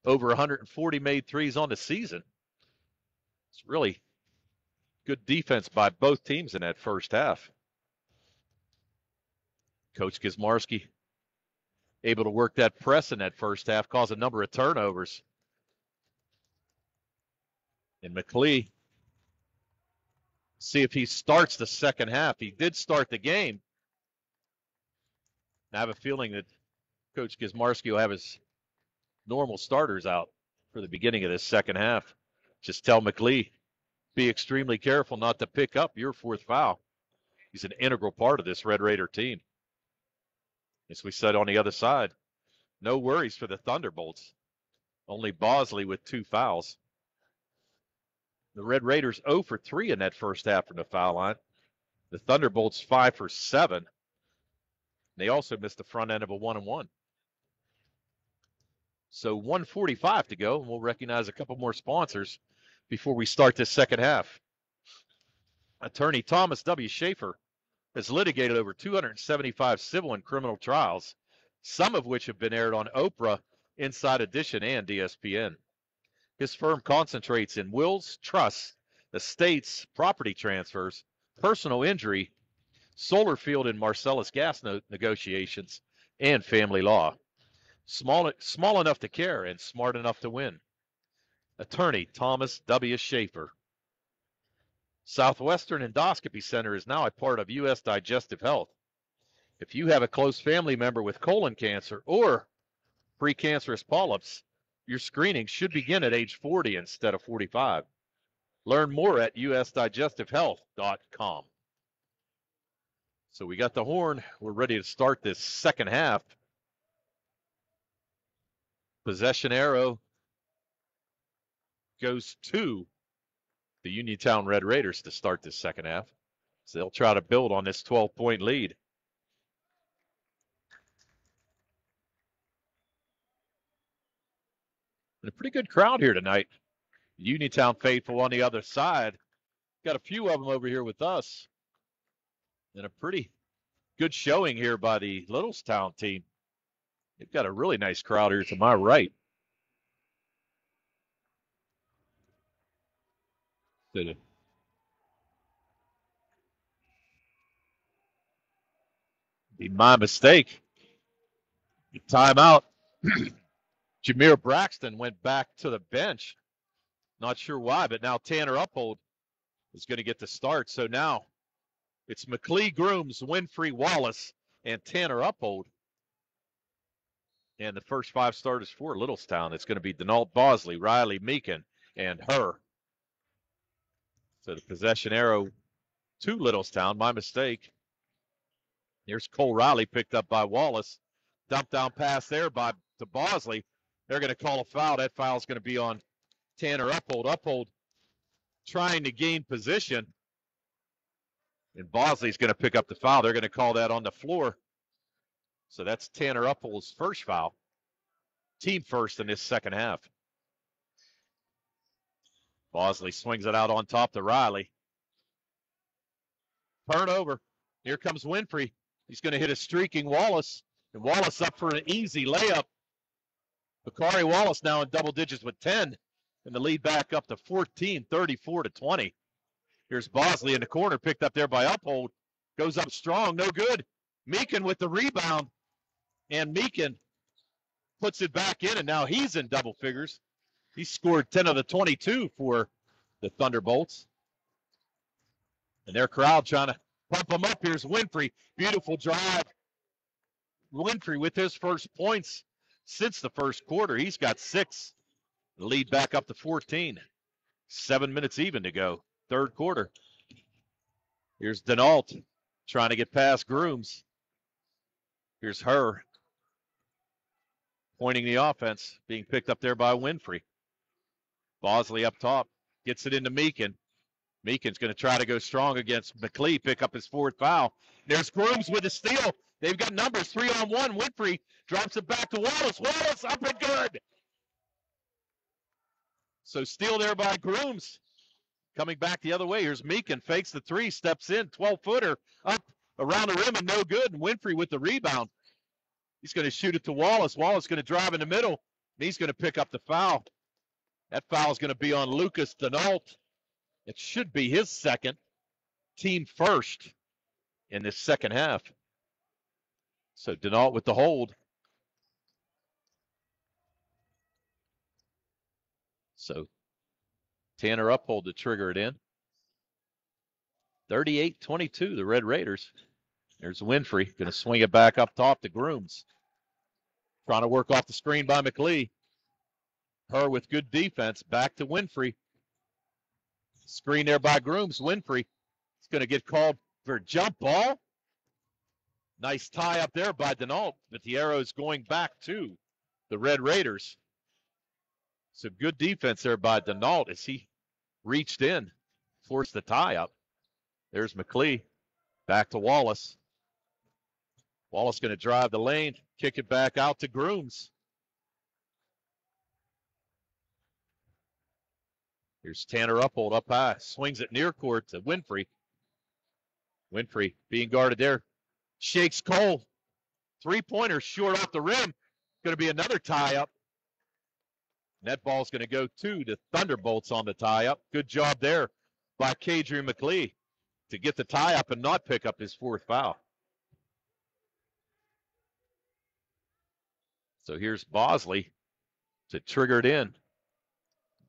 S5: over 140 made threes on the season. It's really good defense by both teams in that first half. Coach Gizmarski able to work that press in that first half, cause a number of turnovers. And McLean, see if he starts the second half. He did start the game. I have a feeling that Coach Gizmarski will have his normal starters out for the beginning of this second half. Just tell McLean, be extremely careful not to pick up your fourth foul. He's an integral part of this Red Raider team. As we said on the other side, no worries for the Thunderbolts. Only Bosley with 2 fouls. The Red Raiders 0 for 3 in that first half from the foul line. The Thunderbolts 5 for 7. They also missed the front end of a 1-and-1. So 1:45 to go, and we'll recognize a couple more sponsors before we start this second half. Attorney Thomas W. Schaefer has litigated over 275 civil and criminal trials, some of which have been aired on Oprah, Inside Edition, and ESPN. His firm concentrates in wills, trusts, estates, property transfers, personal injury, solar field and Marcellus gas negotiations, and family law. Small enough to care and smart enough to win. Attorney Thomas W. Schaefer. Southwestern Endoscopy Center is now a part of U.S. Digestive Health. If you have a close family member with colon cancer or precancerous polyps, your screening should begin at age 40 instead of 45. Learn more at usdigestivehealth.com. So we got the horn. We're ready to start this second half. Possession arrow goes to the Uniontown Red Raiders to start this second half. So they'll try to build on this 12-point lead. And a pretty good crowd here tonight. Uniontown faithful on the other side. Got a few of them over here with us. And a pretty good showing here by the Littlestown team. They've got a really nice crowd here to my right. Be my mistake. Timeout. Jameer Braxton went back to the bench. Not sure why, but now Tanner Uphold is going to get the start. So now it's McLean, Grooms, Winfrey, Wallace, and Tanner Uphold. And the first 5 starters for Littlestown, it's going to be Denault, Bosley, Riley, Meekin, and her. So the possession arrow to Littlestown, my mistake. Here's Cole Riley picked up by Wallace. Dump down pass there to Bosley. They're going to call a foul. That foul is going to be on Tanner Uphold. Uphold trying to gain position. And Bosley's going to pick up the foul. They're going to call that on the floor. So that's Tanner Uphold's first foul. Team first in this second half. Bosley swings it out on top to Riley. Turnover. Here comes Winfrey. He's going to hit a streaking Wallace. And Wallace up for an easy layup. Bakari Wallace now in double digits with 10. And the lead back up to 14, 34-20. Here's Bosley in the corner, picked up there by Uphold. Goes up strong, no good. Meekin with the rebound. And Meekin puts it back in, and now he's in double figures. He scored 10 of the 22 for the Thunderbolts. And their crowd trying to pump him up. Here's Winfrey. Beautiful drive. Winfrey with his first points since the first quarter. He's got 6. The lead back up to 14. 7 minutes even to go. Third quarter. Here's Denault trying to get past Grooms. Here's her pointing the offense, being picked up there by Winfrey. Bosley up top, gets it into Meekin. Meekin's going to try to go strong against McLean, pick up his 4th foul. There's Grooms with the steal. They've got numbers, 3-on-1. Winfrey drops it back to Wallace. Wallace up and good. So steal there by Grooms. Coming back the other way, here's Meekin, fakes the 3, steps in, 12-footer, up around the rim and no good. And Winfrey with the rebound. He's going to shoot it to Wallace. Wallace going to drive in the middle. He's going to pick up the foul. That foul is going to be on Lucas Denault. It should be his second, team first in this second half. So Denault with the hold. So Tanner Uphold to trigger it in. 38-22, the Red Raiders. There's Winfrey, going to swing it back up top to Grooms. Trying to work off the screen by McLee. Her with good defense, back to Winfrey. Screen there by Grooms. Winfrey is going to get called for a jump ball. Nice tie up there by Denault, but the arrow is going back to the Red Raiders. So good defense there by Denault as he reached in, forced the tie up. There's McLee. Back to Wallace. Wallace going to drive the lane, kick it back out to Grooms. Here's Tanner Uphold up high. Swings it near court to Winfrey. Winfrey being guarded there. Shakes Cole. Three-pointer short off the rim. Going to be another tie-up. That ball's going to go to the Thunderbolts on the tie-up. Good job there by Kadrian McLee to get the tie-up and not pick up his fourth foul. So here's Bosley to trigger it in.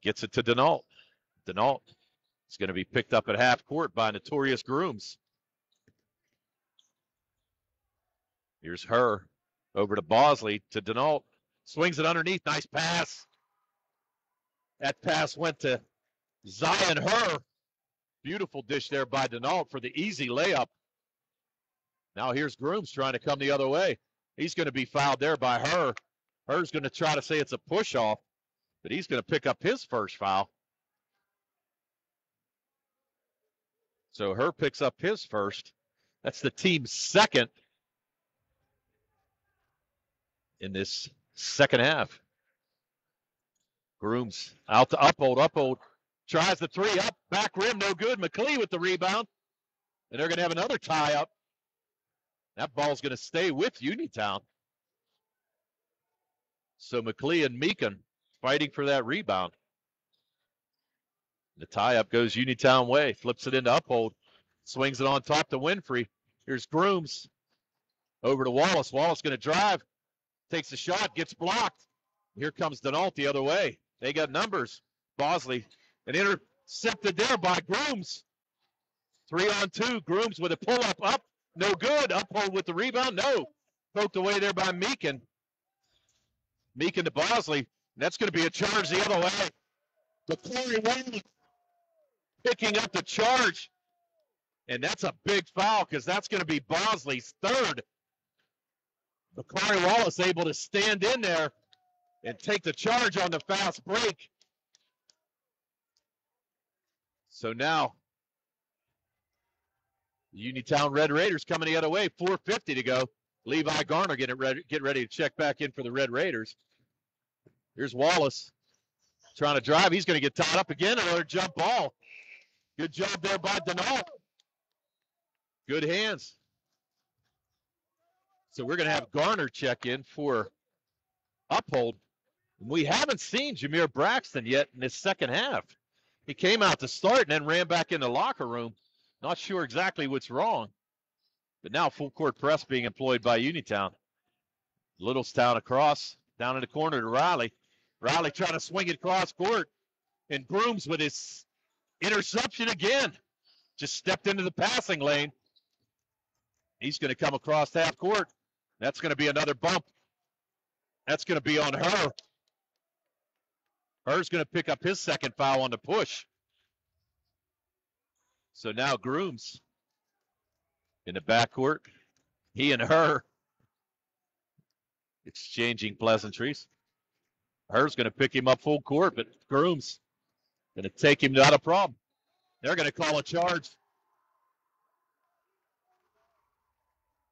S5: Gets it to Denault. Denault is going to be picked up at half court by Notorious Grooms. Here's her over to Bosley to Denault. Swings it underneath. Nice pass. That pass went to Zion Her. Beautiful dish there by Denault for the easy layup. Now here's Grooms trying to come the other way. He's going to be fouled there by Her. Her's going to try to say it's a push-off, but he's going to pick up his first foul. So Her picks up his first. That's the team's second in this second half. Grooms out to Uphold. Uphold tries the three up. Back rim, no good. McLee with the rebound. And they're going to have another tie up. That ball's going to stay with Uniontown. So McLee and Meekin fighting for that rebound. The tie-up goes Uniontown way. Flips it into Uphold. Swings it on top to Winfrey. Here's Grooms. Over to Wallace. Wallace going to drive. Takes a shot. Gets blocked. Here comes Denault the other way. They got numbers. Bosley. And intercepted there by Grooms. 3-on-2. Grooms with a pull-up. Up. No good. Uphold with the rebound. No. Poked away there by Meekin. Meekin to Bosley. And that's going to be a charge the other way. The Corey Wallace picking up the charge. And that's a big foul because that's going to be Bosley's third. Bakari Wallace able to stand in there and take the charge on the fast break. So now, the Uniontown Red Raiders coming the other way. 4:50 to go. Levi Garner get ready to check back in for the Red Raiders. Here's Wallace trying to drive. He's going to get tied up again. Another jump ball. Good job there by Denault. Good hands. So we're going to have Garner check in for Uphold. We haven't seen Jameer Braxton yet in this second half. He came out to start and then ran back in the locker room. Not sure exactly what's wrong. But now full court press being employed by Uniontown. Littlestown across, down in the corner to Riley. Riley trying to swing it across court. And Grooms with his interception again. Just stepped into the passing lane. He's going to come across half court. That's going to be another bump. That's going to be on Her. Her's going to pick up his second foul on the push. So now Grooms in the backcourt. He and Her exchanging pleasantries. Her's going to pick him up full court, but Grooms going to take him not a problem. They're going to call a charge.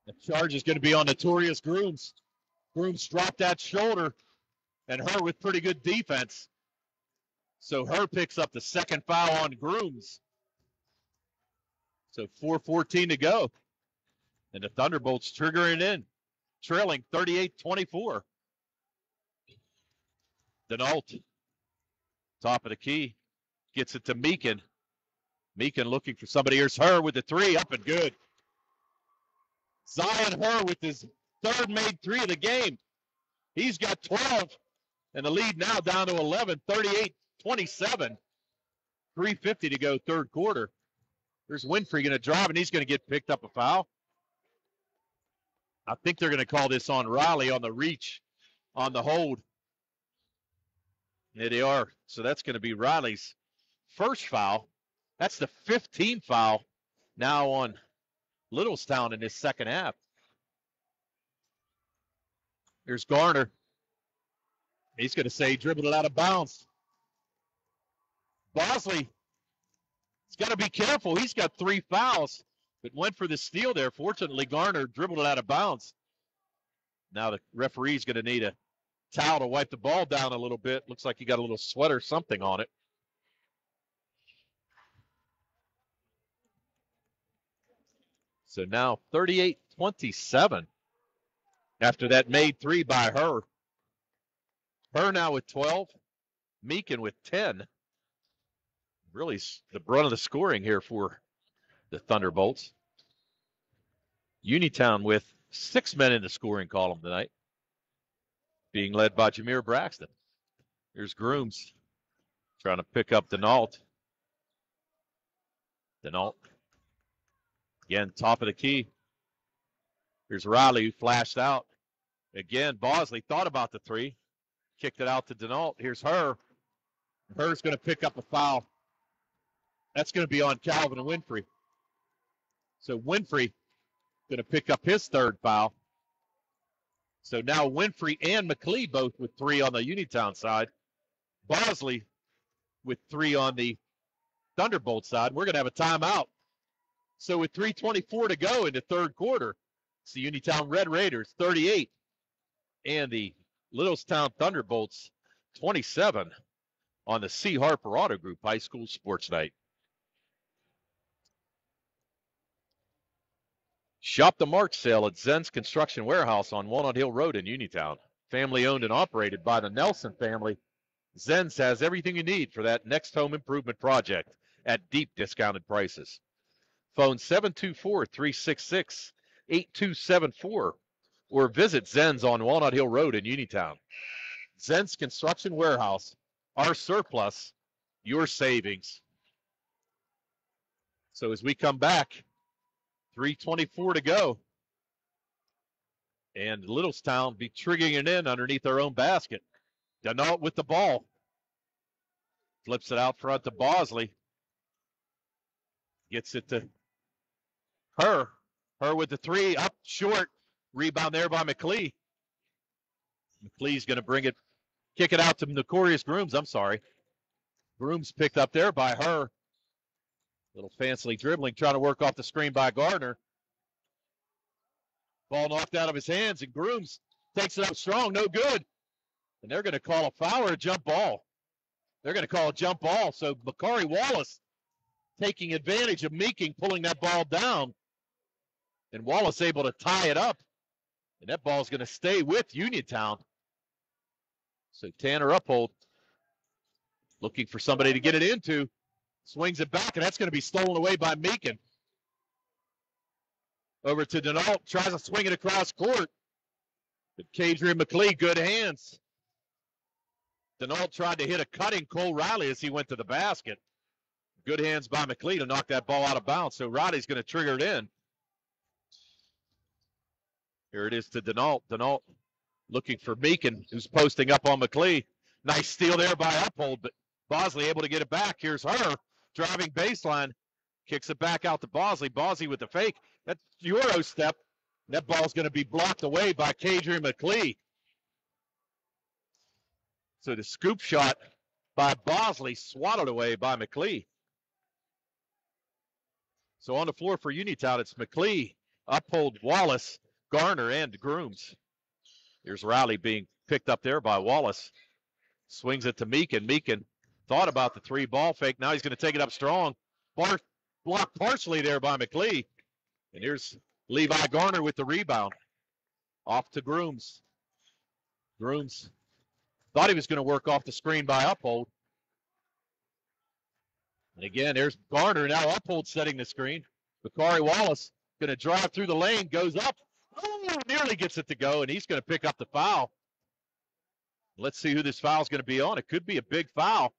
S5: The charge is going to be on Notorious Grooms. Grooms dropped that shoulder, and Her with pretty good defense. So Her picks up the second foul on Grooms. So 4:14 to go. And the Thunderbolts triggering in, trailing 38-24. Denault, top of the key, gets it to Meekin. Meekin looking for somebody. Here's Her with the three, up and good. Zion Her with his third made three of the game. He's got 12, and the lead now down to 11, 38-27. 3:50 to go third quarter. There's Winfrey going to drive, and he's going to get picked up a foul. I think they're going to call this on Riley on the reach, on the hold. There they are. So that's going to be Riley's first foul. That's the 15th foul now on Littlestown in this second half. Here's Garner. He's going to say he dribbled it out of bounds. Bosley, he's got to be careful. He's got 3 fouls, but went for the steal there. Fortunately, Garner dribbled it out of bounds. Now the referee's going to need a towel to wipe the ball down a little bit. Looks like he got a little sweat or something on it. So now 38-27 after that made three by Her. Her now with 12, Meekin with 10. Really the brunt of the scoring here for the Thunderbolts. Uniontown with 6 men in the scoring column tonight, being led by Jameer Braxton. Here's Grooms trying to pick up Denault. Denault, again, top of the key. Here's Riley, who flashed out. Again, Bosley thought about the three, kicked it out to Denault. Here's Her. Her's going to pick up a foul. That's going to be on Calvin and Winfrey. So Winfrey going to pick up his third foul. So now Winfrey and McLee both with 3 on the Uniontown side. Bosley with 3 on the Thunderbolt side. We're going to have a timeout. So with 3:24 to go in the third quarter, it's the Uniontown Red Raiders 38 and the Littlestown Thunderbolts 27 on the C. Harper Auto Group High School Sports Night. Shop the March sale at Zen's Construction Warehouse on Walnut Hill Road in Uniontown. Family owned and operated by the Nelson family, Zen's has everything you need for that next home improvement project at deep discounted prices. Phone 724-366-8274 or visit Zen's on Walnut Hill Road in Uniontown. Zen's Construction Warehouse, our surplus, your savings. So as we come back, 3:24 to go. And Littlestown be triggering it in underneath their own basket. Denault with the ball. Flips it out front to Bosley. Gets it to Her. Her with the three, up short. Rebound there by McLee. McLee's going to bring it, kick it out to Notorious Grooms. I'm sorry. Grooms picked up there by Her. Little fancily dribbling, trying to work off the screen by Gardner. Ball knocked out of his hands, and Grooms takes it up strong, no good. And they're going to call a foul or a jump ball. They're going to call a jump ball. So Bakari Wallace taking advantage of Meeking, pulling that ball down. And Wallace able to tie it up. And that ball's going to stay with Uniontown. So Tanner Uphold looking for somebody to get it into. Swings it back, and that's going to be stolen away by Meekin. Over to Denault, tries to swing it across court. But Kadrian McLee, good hands. Denault tried to hit a cutting Cole Riley as he went to the basket. Good hands by McLee to knock that ball out of bounds. So Riley's going to trigger it in. Here it is to Denault. Denault looking for Meekin, who's posting up on McLee. Nice steal there by Uphold, but Bosley able to get it back. Here's Her. Driving baseline, kicks it back out to Bosley. Bosley with the fake. That's Euro step. That ball's going to be blocked away by Kadrian McLee. So the scoop shot by Bosley swatted away by McLee. So on the floor for Uniontown, it's McLee, Uphold, Wallace, Garner, and Grooms. Here's Riley being picked up there by Wallace. Swings it to Meekin. Meekin thought about the three ball fake. Now he's going to take it up strong. Blocked partially there by McLee. And here's Levi Garner with the rebound. Off to Grooms. Grooms Thought he was going to work off the screen by Uphold. And again, there's Garner. Now Uphold setting the screen. Bakari Wallace going to drive through the lane, goes up. Oh, nearly gets it to go, and he's going to pick up the foul. Let's see who this foul is going to be on. It could be a big foul.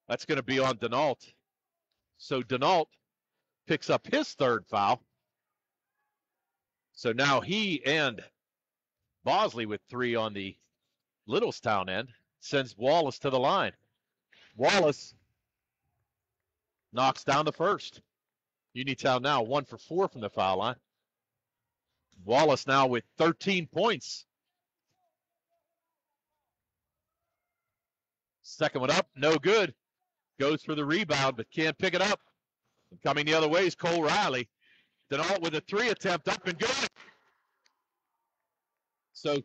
S5: That's going to be on Denault. So Denault picks up his third foul. So now he and Bosley with 3 on the Littlestown end sends Wallace to the line. Wallace knocks down the first. Uniontown now 1 for 4 from the foul line. Wallace now with 13 points. Second one up, no good. Goes for the rebound, but can't pick it up. And coming the other way is Cole Riley. Denault with a 3 attempt up and good. So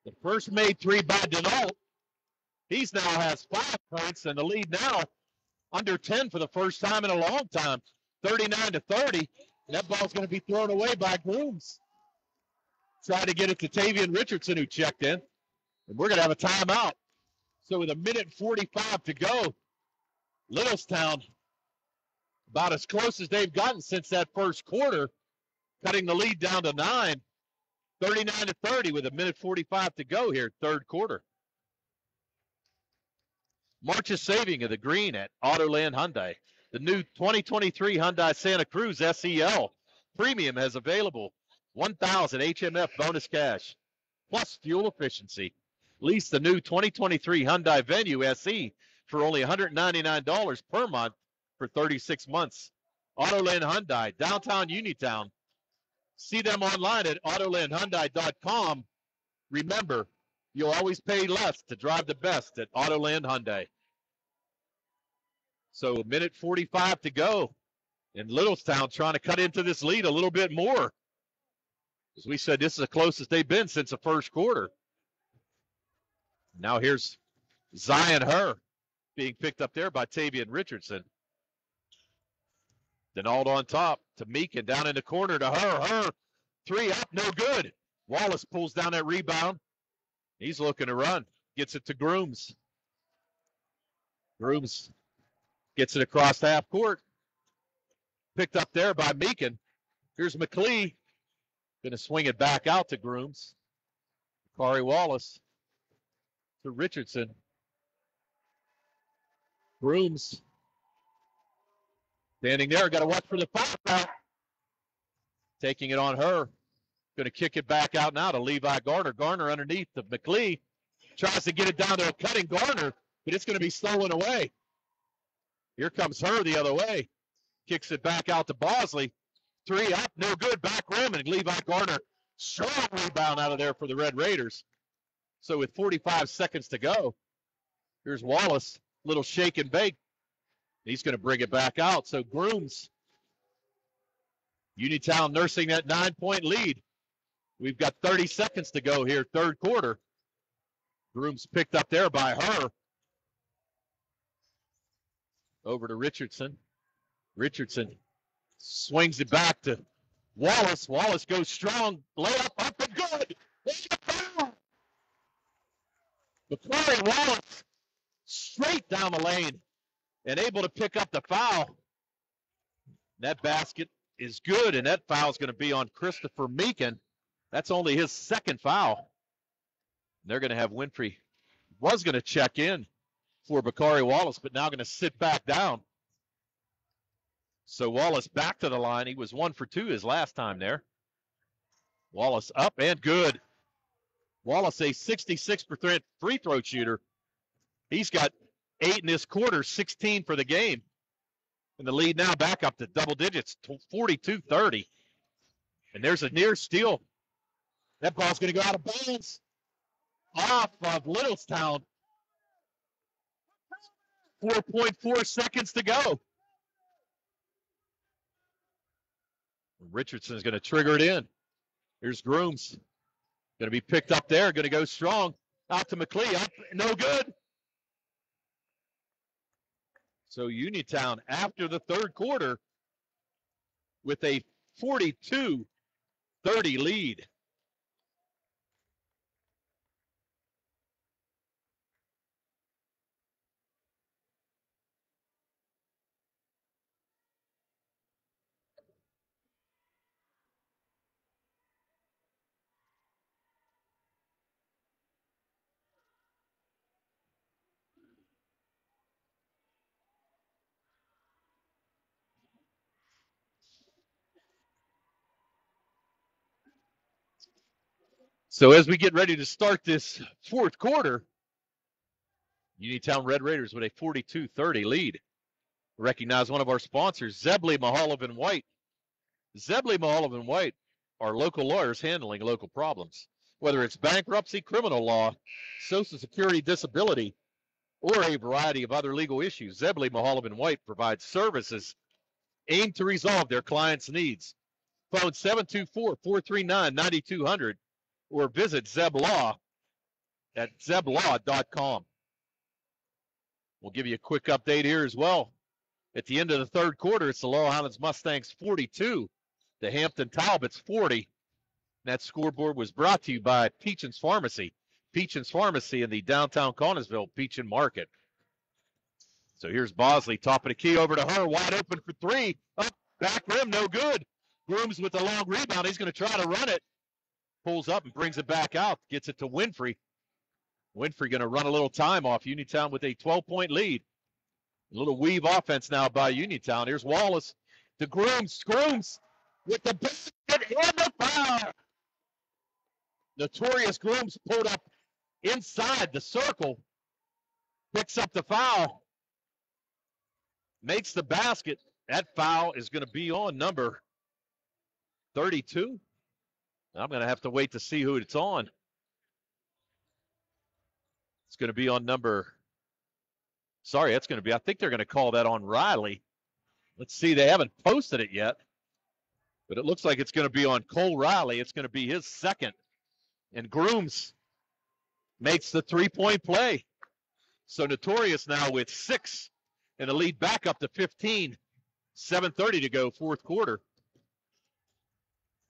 S5: the first made 3 by Denault. He's now has 5 points, and the lead now under 10 for the first time in a long time, 39-30. And that ball's going to be thrown away by Grooms. Trying to get it to Tavian Richardson, who checked in. And we're going to have a timeout. So with 1:45 to go, Littlestown about as close as they've gotten since that first quarter, cutting the lead down to 9, 39-30 with 1:45 to go here, third quarter. March's saving of the green at Autoland Hyundai. The new 2023 Hyundai Santa Cruz SEL Premium has available 1,000 HMF bonus cash plus fuel efficiency. Lease the new 2023 Hyundai Venue SE for only $199 per month for 36 months. Autoland Hyundai, downtown Uniontown. See them online at autolandhyundai.com. Remember, you'll always pay less to drive the best at Autoland Hyundai. So 1:45 to go. And Littlestown trying to cut into this lead a little bit more. As we said, this is the closest they've been since the first quarter. Now here's Zion Herr being picked up there by Tavian Richardson. Denault on top to Meekin, down in the corner to Herr. Herr, 3 up, no good. Wallace pulls down that rebound. He's looking to run. Gets it to Grooms. Grooms gets it across half court. Picked up there by Meekin. Here's McLee. Going to swing it back out to Grooms. Bakari Wallace to Richardson. Grooms standing there. Got to watch for the foul. Taking it on her. Going to kick it back out now to Levi Garner. Garner underneath to McLee. Tries to get it down to a cutting Garner, but it's going to be stolen away. Here comes her the other way. Kicks it back out to Bosley. 3 up, no good. Back rim, and Levi Garner. Strong rebound out of there for the Red Raiders. So with 45 seconds to go, here's Wallace. Little shake and bake. He's going to bring it back out. So Grooms. Uniontown nursing that 9-point lead. We've got 30 seconds to go here, third quarter. Grooms picked up there by her. Over to Richardson. Richardson swings it back to Wallace. Wallace goes strong. Layup up and good. Bakari Wallace straight down the lane and able to pick up the foul. That basket is good, and that foul is going to be on Christopher Meekin. That's only his second foul. They're going to have Winfrey. Was going to check in for Bakari Wallace, but now going to sit back down. So Wallace back to the line. He was 1 for 2 his last time there. Wallace up and good. Wallace, a 66% free throw shooter. He's got 8 in this quarter, 16 for the game. And the lead now back up to double digits, 42-30. And there's a near steal. That ball's going to go out of bounds off of Littlestown. 4.4 seconds to go. Richardson is going to trigger it in. Here's Grooms. Going to be picked up there. Going to go strong. Out to McLee. Up, no good. So Uniontown, after the third quarter, with a 42-30 lead. So as we get ready to start this fourth quarter, Uniontown Red Raiders with a 42-30 lead. Recognize one of our sponsors, Zebley, Mahaloff and White. Zebley, Mahaloff and White are local lawyers handling local problems. Whether it's bankruptcy, criminal law, Social Security, disability, or a variety of other legal issues, Zebley, Mahaloff and White provides services aimed to resolve their clients' needs. Phone 724-439-9200 or visit Zeblaw at zeblaw.com. We'll give you a quick update here as well. At the end of the third quarter, it's the Laurel Highlands Mustangs 42, the Hampton Talbots 40. That scoreboard was brought to you by Peachin's Pharmacy. Peachin's Pharmacy in the downtown Connellsville Peachin Market. So here's Bosley, top of the key over to her, wide open for three. Up, back rim, no good. Grooms with the long rebound. He's going to try to run it. Pulls up and brings it back out. Gets it to Winfrey. Winfrey going to run a little time off Uniontown with a 12-point lead. A little weave offense now by Uniontown. Here's Wallace to Grooms. Grooms with the basket and the foul. Notorious Grooms pulled up inside the circle. Picks up the foul. Makes the basket. That foul is going to be on number 32. I'm going to have to wait to see who it's on. It's going to be on number, sorry, that's going to be, I think they're going to call that on Riley. Let's see, they haven't posted it yet, but it looks like it's going to be on Cole Riley. It's going to be his second. And Grooms makes the three-point play. So Notorious now with 6 and the lead back up to 15. 7:30 to go, fourth quarter.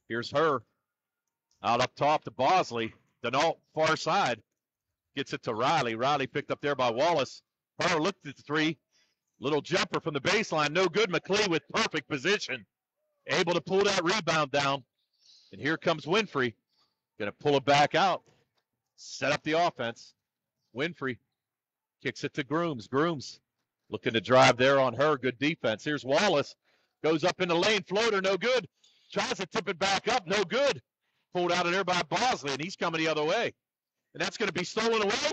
S5: Here's her. Out up top to Bosley. Denault, far side. Gets it to Riley. Riley picked up there by Wallace. Her looked at the three. Little jumper from the baseline. No good. McLee with perfect position. Able to pull that rebound down. And here comes Winfrey. Going to pull it back out. Set up the offense. Winfrey kicks it to Grooms. Grooms looking to drive there on her. Good defense. Here's Wallace. Goes up in the lane. Floater, no good. Tries to tip it back up. No good. Pulled out of there by Bosley, and he's coming the other way. And that's going to be stolen away.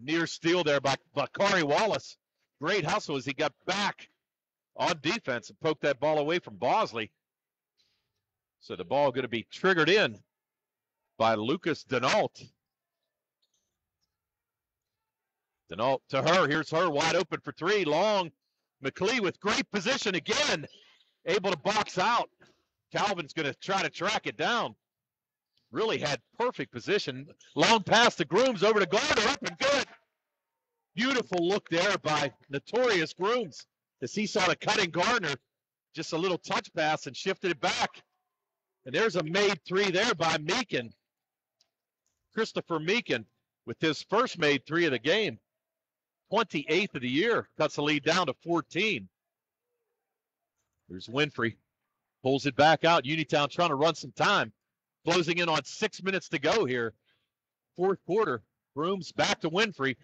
S5: Near steal there by Bakari Wallace. Great hustle as he got back on defense and poked that ball away from Bosley. So the ball going to be triggered in by Lucas Denault. Denault to her. Here's her wide open for three. Long. McLee with great position again. Able to box out. Calvin's going to try to track it down. Really had perfect position. Long pass to Grooms over to Garner. Up and good. Beautiful look there by Notorious Grooms as he saw the cutting Garner. Just a little touch pass and shifted it back. And there's a made three there by Meekin. Christopher Meekin with his first made three of the game. 28th of the year. Cuts the lead down to 14. There's Winfrey. Pulls it back out. Uniontown trying to run some time. Closing in on 6 minutes to go here. Fourth quarter. Grooms back to Winfrey.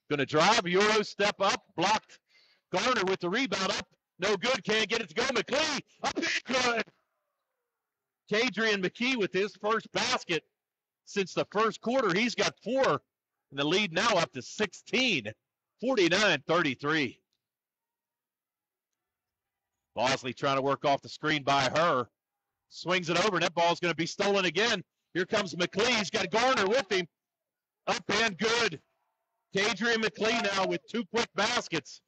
S5: Going to drive. Euro step up. Blocked. Garner with the rebound up. No good. Can't get it to go. McLee. Up and good. Kadrian McKee with his first basket since the first quarter. He's got 4. And the lead now up to 16. 49-33. Bosley trying to work off the screen by her. Swings it over, and that ball's going to be stolen again. Here comes McLee. He's got Garner with him. Up and good. Kadrian McLee now with 2 quick baskets.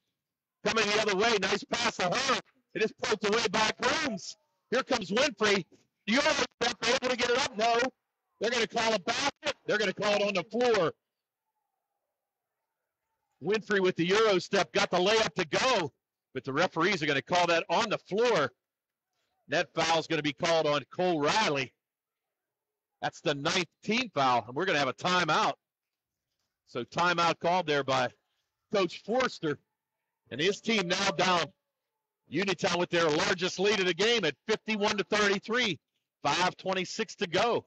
S5: Coming the other way. Nice pass to her. It is poked away by Grooms. Here comes Winfrey. You are able to get it up? No. They're going to call a basket. They're going to call it on the floor. Winfrey with the Euro step. Got the layup to go. But the referees are going to call that on the floor. That foul is going to be called on Cole Riley. That's the 19th foul, and we're going to have a timeout. So timeout called there by Coach Forster. And his team now down. Uniontown with their largest lead of the game at 51-33. 5:26 to go.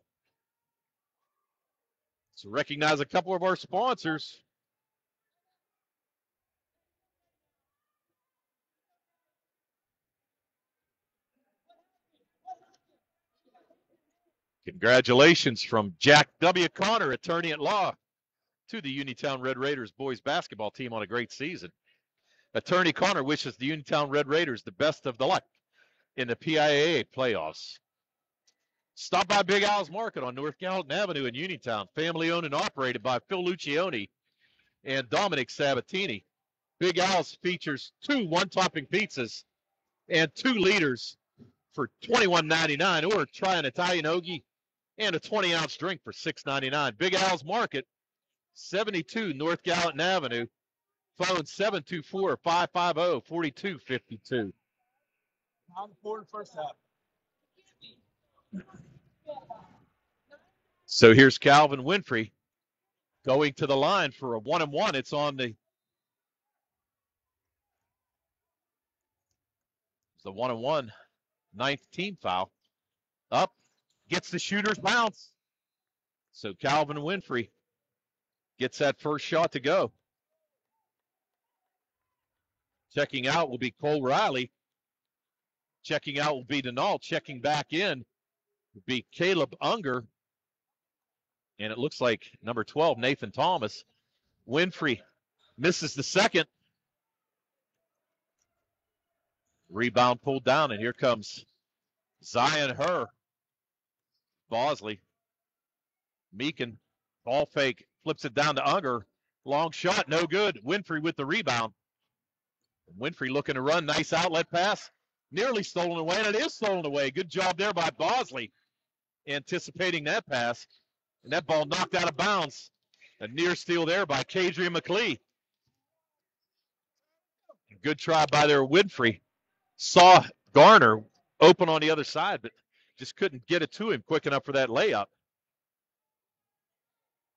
S5: So recognize a couple of our sponsors. Congratulations from Jack W. Connor, attorney at law, to the Uniontown Red Raiders boys basketball team on a great season. Attorney Connor wishes the Uniontown Red Raiders the best of the luck in the PIAA playoffs. Stop by Big Al's Market on North Gallatin Avenue in Uniontown, family owned and operated by Phil Lucioni and Dominic Sabatini. Big Al's features 2 one-topping pizzas and 2 liters for $21.99, or try an Italian hoagie and a 20-ounce drink for $6.99. Big Al's Market, 72 North Gallatin Avenue. Phone 724-550-4252.
S1: On the board first half.
S5: So here's Calvin Winfrey going to the line for a 1-and-1. It's on the 1-and-1, 9th team foul. Up, gets the shooter's bounce. So Calvin Winfrey gets that first shot to go. Checking out will be Cole Riley. Checking out will be Denal. Checking back in will be Caleb Unger. And it looks like number 12, Nathan Thomas. Winfrey misses the second. Rebound pulled down, and here comes Zion Herr. Bosley. Meekin, ball fake, flips it down to Unger. Long shot, no good. Winfrey with the rebound. Winfrey looking to run, nice outlet pass. Nearly stolen away, and it is stolen away. Good job there by Bosley, anticipating that pass. And that ball knocked out of bounds. A near steal there by Kadrian McLee. Good try by there, Winfrey. Saw Garner open on the other side, but just couldn't get it to him quick enough for that layup.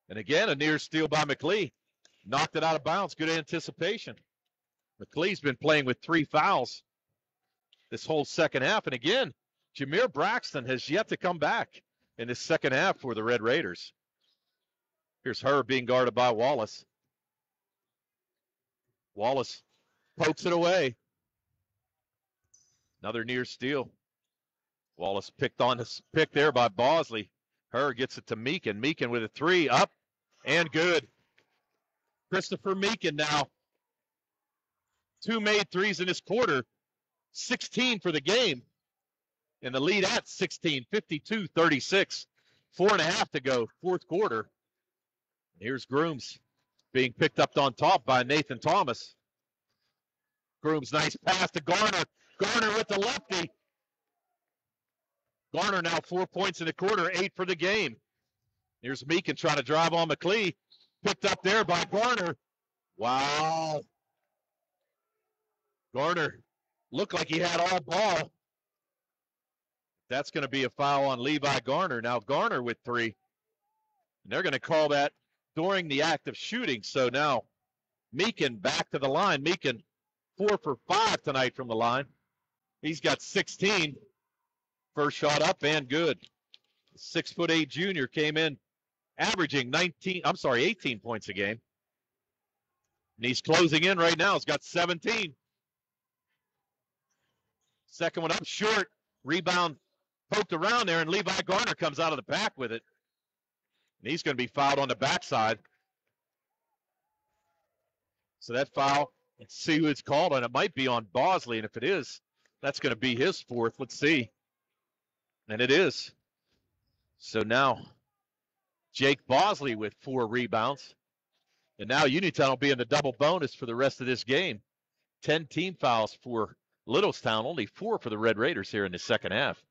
S5: And again, a near steal by McLee. Knocked it out of bounds. Good anticipation. McLee's been playing with 3 fouls this whole second half. And again, Jameer Braxton has yet to come back in this second half for the Red Raiders. Here's Herr being guarded by Wallace. Wallace pokes it away. Another near steal. Wallace picked on his pick there by Bosley. Herr gets it to Meekin. Meekin with a 3, up and good. Christopher Meekin now. 2 made 3s in this quarter. 16 for the game. And the lead at 16, 52-36. 4.5 to go, fourth quarter. Here's Grooms being picked up on top by Nathan Thomas. Grooms, nice pass to Garner. Garner with the lefty. Garner now 4 points in the quarter, 8 for the game. Here's Meekin trying to drive on McLee. Picked up there by Garner. Wow. Garner looked like he had all ball. That's going to be a foul on Levi Garner. Now Garner with 3. And they're going to call that during the act of shooting. So now Meekin back to the line. Meekin 4 for 5 tonight from the line. He's got 16. First shot up and good. 6'8" junior came in averaging 18 points a game. And he's closing in right now. He's got 17. Second one up short. Rebound poked around there, and Levi Garner comes out of the pack with it. And he's going to be fouled on the backside. So that foul, let's see who it's called on. It might be on Bosley, and if it is, that's going to be his 4th. Let's see. And it is. So now Jake Bosley with 4 rebounds. And now Uniontown will be in the double bonus for the rest of this game. 10 team fouls for Littlestown, only 4 for the Red Raiders here in the second half.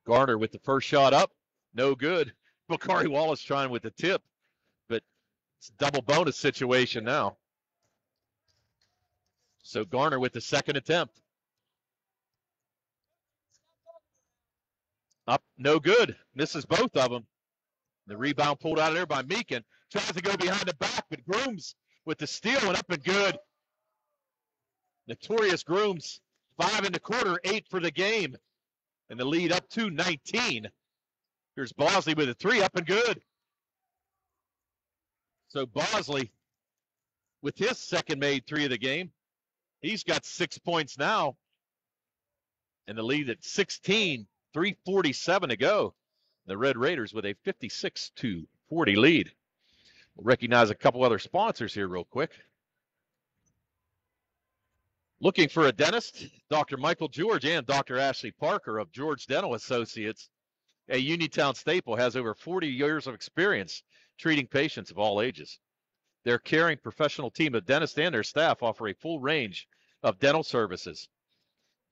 S5: Garner with the first shot up, no good. Bakari Wallace trying with the tip, but it's a double bonus situation now. So Garner with the second attempt. Up, no good. Misses both of them. The rebound pulled out of there by Meekin. Tries to go behind the back, but Grooms with the steal and up and good. Notorious Grooms, 5 in the quarter, 8 for the game. And the lead up to 19. Here's Bosley with a 3, up and good. So Bosley, with his second made 3 of the game, he's got 6 points now. And the lead at 16, 3:47 to go. The Red Raiders with a 56-40 lead. We'll recognize a couple other sponsors here real quick. Looking for a dentist? Dr. Michael George and Dr. Ashley Parker of George Dental Associates, a Uniontown staple, has over 40 years of experience treating patients of all ages. Their caring professional team of dentists and their staff offer a full range of dental services.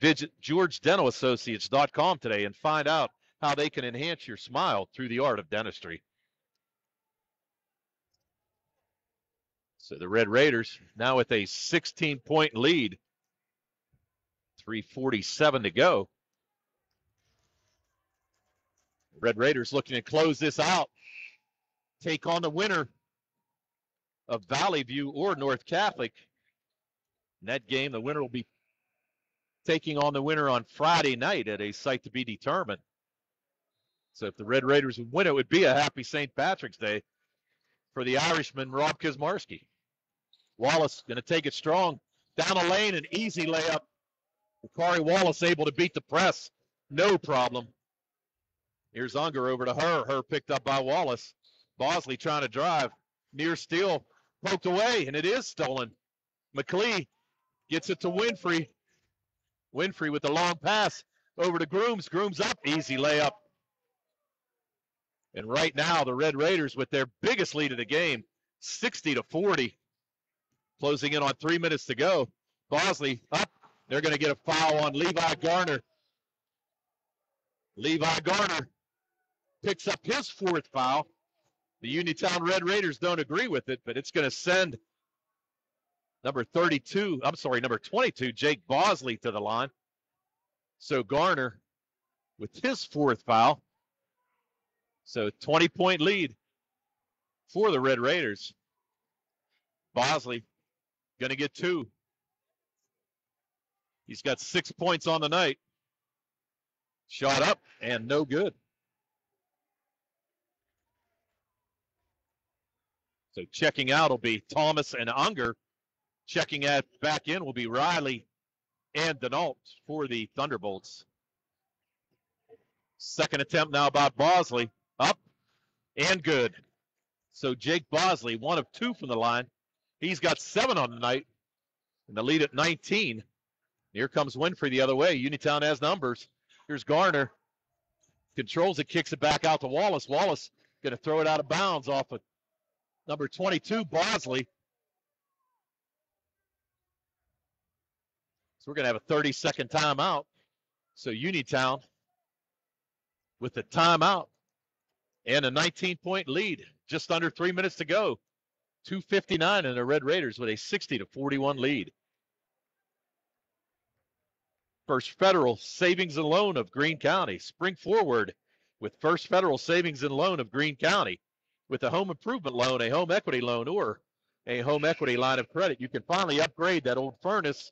S5: Visit GeorgeDentalAssociates.com today and find out how they can enhance your smile through the art of dentistry. So the Red Raiders now with a 16-point lead. 3:47 to go. Red Raiders looking to close this out. Take on the winner of Valley View or North Catholic. In that game, the winner will be taking on the winner on Friday night at a site to be determined. So if the Red Raiders would win, it would be a happy St. Patrick's Day for the Irishman, Rob Kizmarski. Wallace going to take it strong. Down the lane, an easy layup. Bakari Wallace able to beat the press. No problem. Here's Unger over to her. Her picked up by Wallace. Bosley trying to drive. Near steal. Poked away, and it is stolen. McLee gets it to Winfrey. Winfrey with the long pass over to Grooms. Grooms up. Easy layup. And right now, the Red Raiders with their biggest lead of the game, 60-40. Closing in on 3 minutes to go. Bosley up. They're going to get a foul on Levi Garner. Levi Garner picks up his fourth foul. The Uniontown Red Raiders don't agree with it, but it's going to send number 22, Jake Bosley to the line. So Garner with his fourth foul. So 20-point lead for the Red Raiders. Bosley going to get 2. He's got 6 points on the night. Shot up and no good. So checking out will be Thomas and Unger. Checking back in will be Riley and Denault for the Thunderbolts. Second attempt now by Bosley. Up and good. So Jake Bosley, 1 of 2 from the line. He's got 7 on the night. And the lead at 19. Here comes Winfrey the other way. Uniontown has numbers. Here's Garner. Controls it, kicks it back out to Wallace. Wallace going to throw it out of bounds off of number 22, Bosley. So we're going to have a 30-second timeout. So Uniontown with the timeout and a 19-point lead. Just under 3 minutes to go. 2:59 and the Red Raiders with a 60-41 lead. First Federal Savings and Loan of Greene County. Spring forward with First Federal Savings and Loan of Greene County. With a home improvement loan, a home equity loan, or a home equity line of credit, you can finally upgrade that old furnace,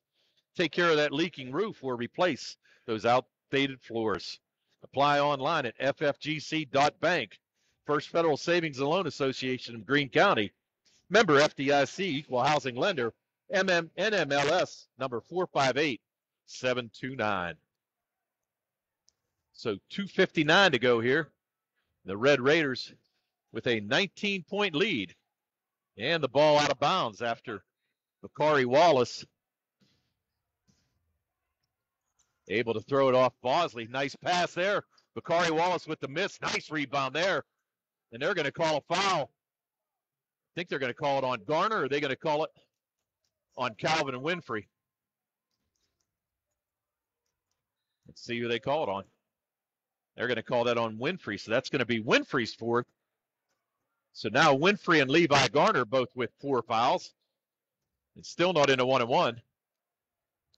S5: take care of that leaking roof, or replace those outdated floors. Apply online at ffgc.bank. First Federal Savings and Loan Association of Greene County. Member FDIC, Equal Housing Lender, NMLS number 458729. So 2:59 to go here. The Red Raiders with a 19-point lead. And the ball out of bounds after Bakari Wallace able to throw it off Bosley. Nice pass there. Bakari Wallace with the miss. Nice rebound there. And they're going to call a foul. I think they're going to call it on Garner, or are they going to call it on Calvin and Winfrey? Let's see who they call it on. They're going to call that on Winfrey, so that's going to be Winfrey's fourth. So now Winfrey and Levi Garner both with 4 fouls. It's still not in a 1-and-1.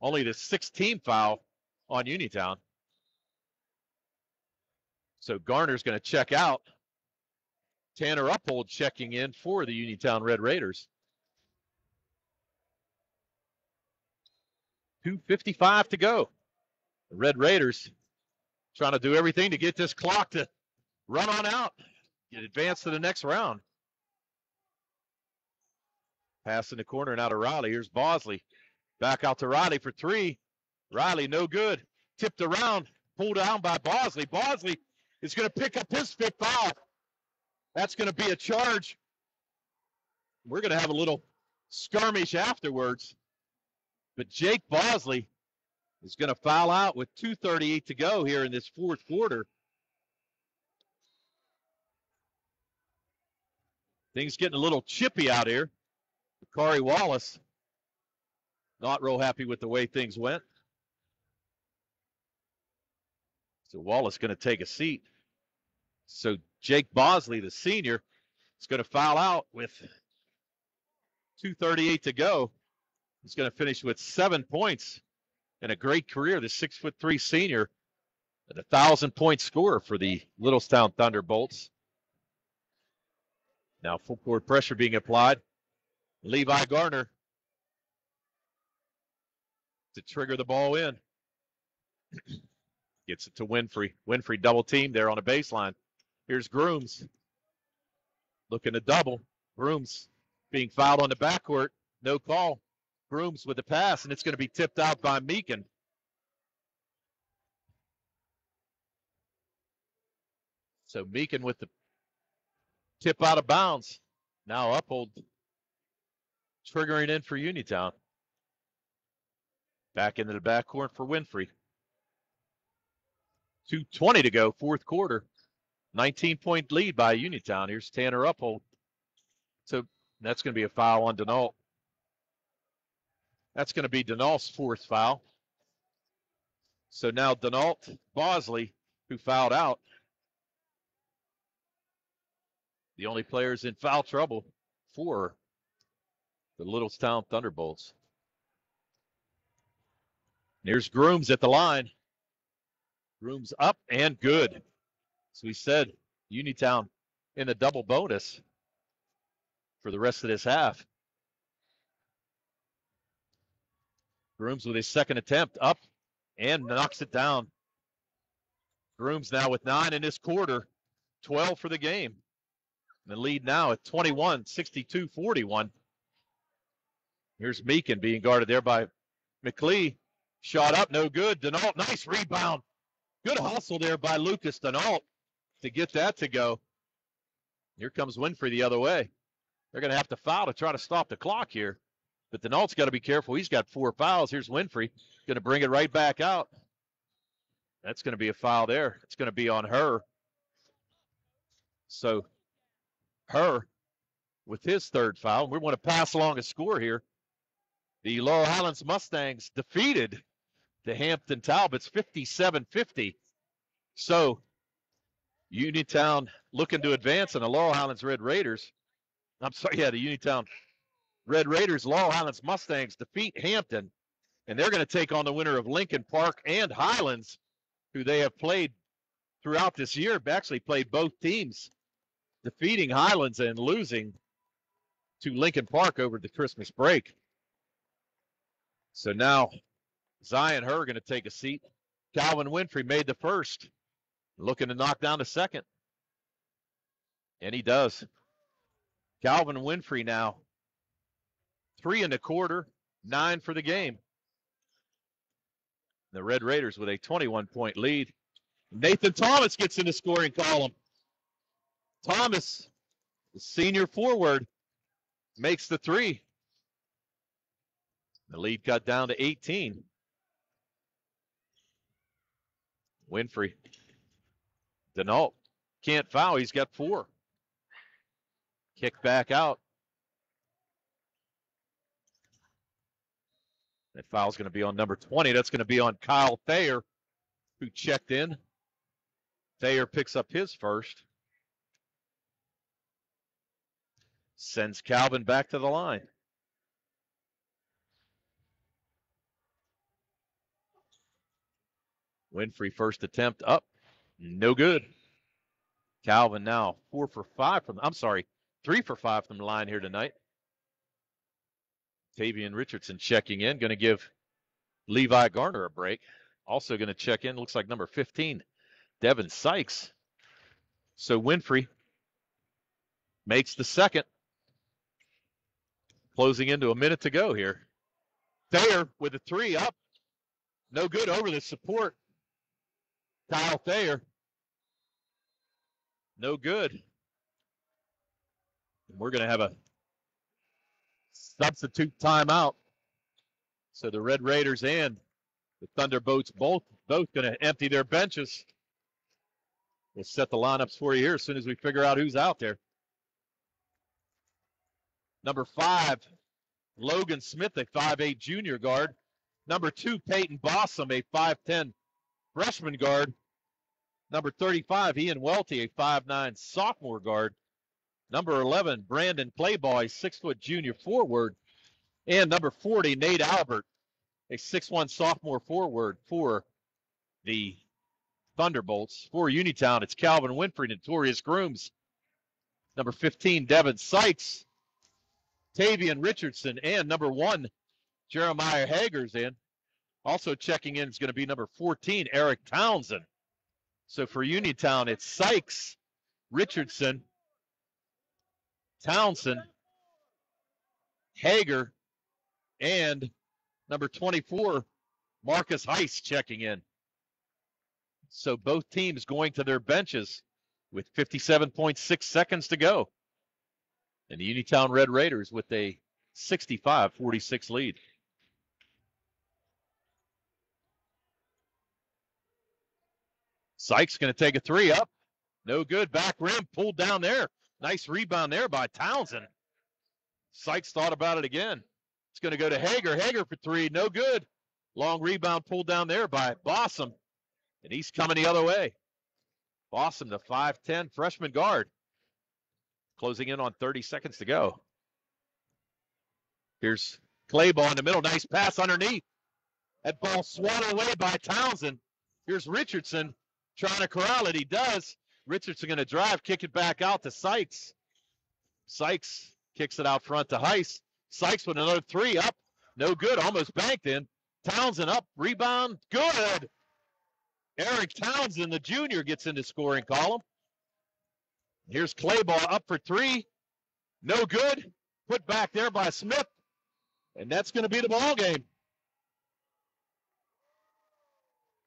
S5: Only the 16th foul on Uniontown. So Garner's going to check out. Tanner Uphold checking in for the Uniontown Red Raiders. 2:55 to go. The Red Raiders trying to do everything to get this clock to run on out, get advanced to the next round. Pass in the corner and out of Riley. Here's Bosley. Back out to Riley for 3. Riley no good. Tipped around, pulled down by Bosley. Bosley is going to pick up his 5th foul. That's going to be a charge. We're going to have a little skirmish afterwards. But Jake Bosley is going to foul out with 2:38 to go here in this 4th quarter. Things getting a little chippy out here. Bakari Wallace not real happy with the way things went. So Wallace going to take a seat. So Jake Bosley, the senior, is going to foul out with 2:38 to go. He's going to finish with 7 points and a great career. The 6'3" senior, and 1,000-point scorer for the Littlestown Thunderbolts. Now full court pressure being applied. Levi Garner to trigger the ball in. Gets it to Winfrey. Winfrey double teamed there on a baseline. Here's Grooms looking to double. Grooms being fouled on the backcourt. No call. Grooms with the pass, and it's going to be tipped out by Meekin. So Meekin with the tip out of bounds. Now Uphold triggering in for Uniontown. Back into the backcourt for Winfrey. 2:20 to go, 4th quarter. 19-point lead by Uniontown. Here's Tanner Uphold. So that's going to be a foul on Denault. That's going to be Denault's 4th foul. So now Denault, Bosley, who fouled out, the only players in foul trouble for the Littlestown Thunderbolts. Here's Grooms at the line. Grooms up and good. As we said, Uniontown in the double bonus for the rest of this half. Grooms with his 2nd attempt, up and knocks it down. Grooms now with 9 in this quarter, 12 for the game. The lead now at 21, 62-41. Here's Meekin being guarded there by McLee. Shot up, no good. Denault, nice rebound. Good hustle there by Lucas Denault to get that to go. Here comes Winfrey the other way. They're going to have to foul to try to stop the clock here. But Denault's got to be careful. He's got 4 fouls. Here's Winfrey. Going to bring it right back out. That's going to be a foul there. It's going to be on her. So her with his 3rd foul. We want to pass along a score here. The Laurel Highlands Mustangs defeated the Hampton Talbots 57-50. So Uniontown looking to advance, and the Laurel Highlands Red Raiders. The Uniontown Red Raiders, Laurel Highlands Mustangs defeat Hampton, and they're going to take on the winner of Lincoln Park and Highlands, who they have played throughout this year. Actually played both teams, defeating Highlands and losing to Lincoln Park over the Christmas break. So now Zion Herr going to take a seat. Calvin Winfrey made the 1st, looking to knock down the 2nd. And he does. Calvin Winfrey now 3 in the quarter, 9 for the game. The Red Raiders with a 21-point lead. Nathan Thomas gets in the scoring column. Thomas, the senior forward, makes the 3. The lead got down to 18. Winfrey. Denault can't foul. He's got 4. Kick back out. That foul's going to be on number 20. That's going to be on Kyle Thayer, who checked in. Thayer picks up his 1st. Sends Calvin back to the line. Winfrey 1st attempt up. No good. Calvin now 3 for 5 from the line here tonight. Tavian Richardson checking in, going to give Levi Garner a break. Also going to check in, looks like number 15, Devin Sykes. So Winfrey makes the 2nd. Closing into a minute to go here. Thayer with a 3 up. No good over the support. Kyle Thayer. No good. And we're going to have a substitute timeout. So the Red Raiders and the Thunderbolts both going to empty their benches. We'll set the lineups for you here as soon as we figure out who's out there. Number 5, Logan Smith, a 5'8 junior guard. Number 2, Peyton Bossum, a 5'10 freshman guard. Number 35, Ian Welty, a 5'9 sophomore guard. Number 11, Brandon Claybaugh, a 6-foot junior forward. And number 40, Nate Albert, a 6'1 sophomore forward for the Thunderbolts. For Uniontown, it's Calvin Winfrey, Notorious Grooms. Number 15, Devin Sykes, Tavian Richardson, and number 1, Jeremiah Hager's in. Also checking in is going to be number 14, Eric Townsend. So for Uniontown, it's Sykes, Richardson, Townsend, Hager, and number 24, Marcus Heiss checking in. So both teams going to their benches with 57.6 seconds to go. And the Uniontown Red Raiders with a 65-46 lead. Sykes going to take a 3 up. No good. Back rim pulled down there. Nice rebound there by Townsend. Sykes thought about it again. It's going to go to Hager. Hager for 3. No good. Long rebound pulled down there by Bossum. And he's coming the other way. Bossum, the 5'10 freshman guard. Closing in on 30 seconds to go. Here's Claybaugh in the middle. Nice pass underneath. That ball swatted away by Townsend. Here's Richardson trying to corral it. He does. Richardson going to drive, kick it back out to Sykes. Sykes kicks it out front to Heiss. Sykes with another 3 up. No good. Almost banked in. Townsend up. Rebound. Good. Eric Townsend, the junior, gets into scoring column. Here's Claybaugh up for 3. No good. Put back there by Smith. And that's going to be the ball game.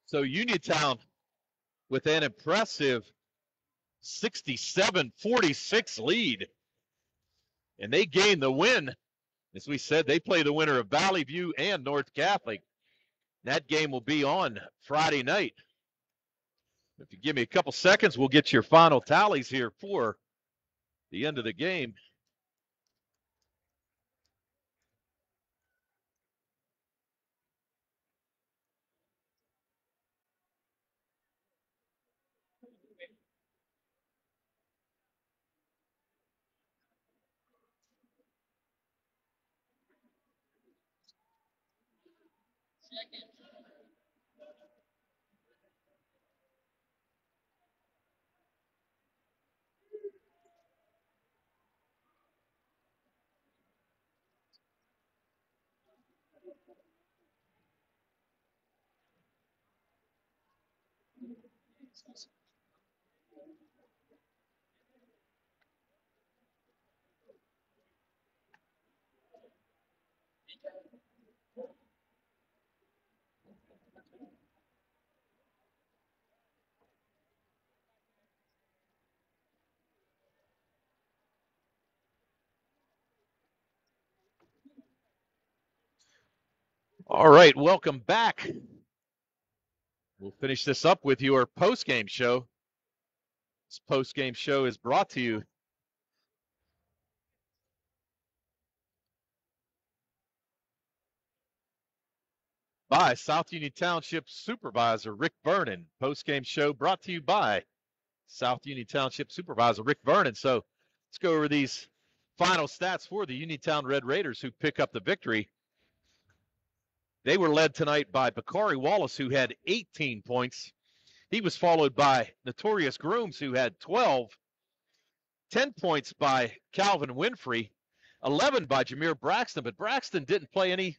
S5: So Uniontown with an impressive 67-46 lead. And they gain the win. As we said, they play the winner of Valley View and North Catholic. That game will be on Friday night. If you give me a couple seconds, we'll get your final tallies here for the end of the game. All right, welcome back. We'll finish this up with your post-game show. This post-game show is brought to you by South Union Township Supervisor Rick Vernon. Post-game show brought to you by South Union Township Supervisor Rick Vernon. So let's go over these final stats for the Uniontown Red Raiders who pick up the victory. They were led tonight by Bakari Wallace, who had 18 points. He was followed by Notorious Grooms, who had 12. 10 points by Calvin Winfrey. 11 by Jameer Braxton, but Braxton didn't play any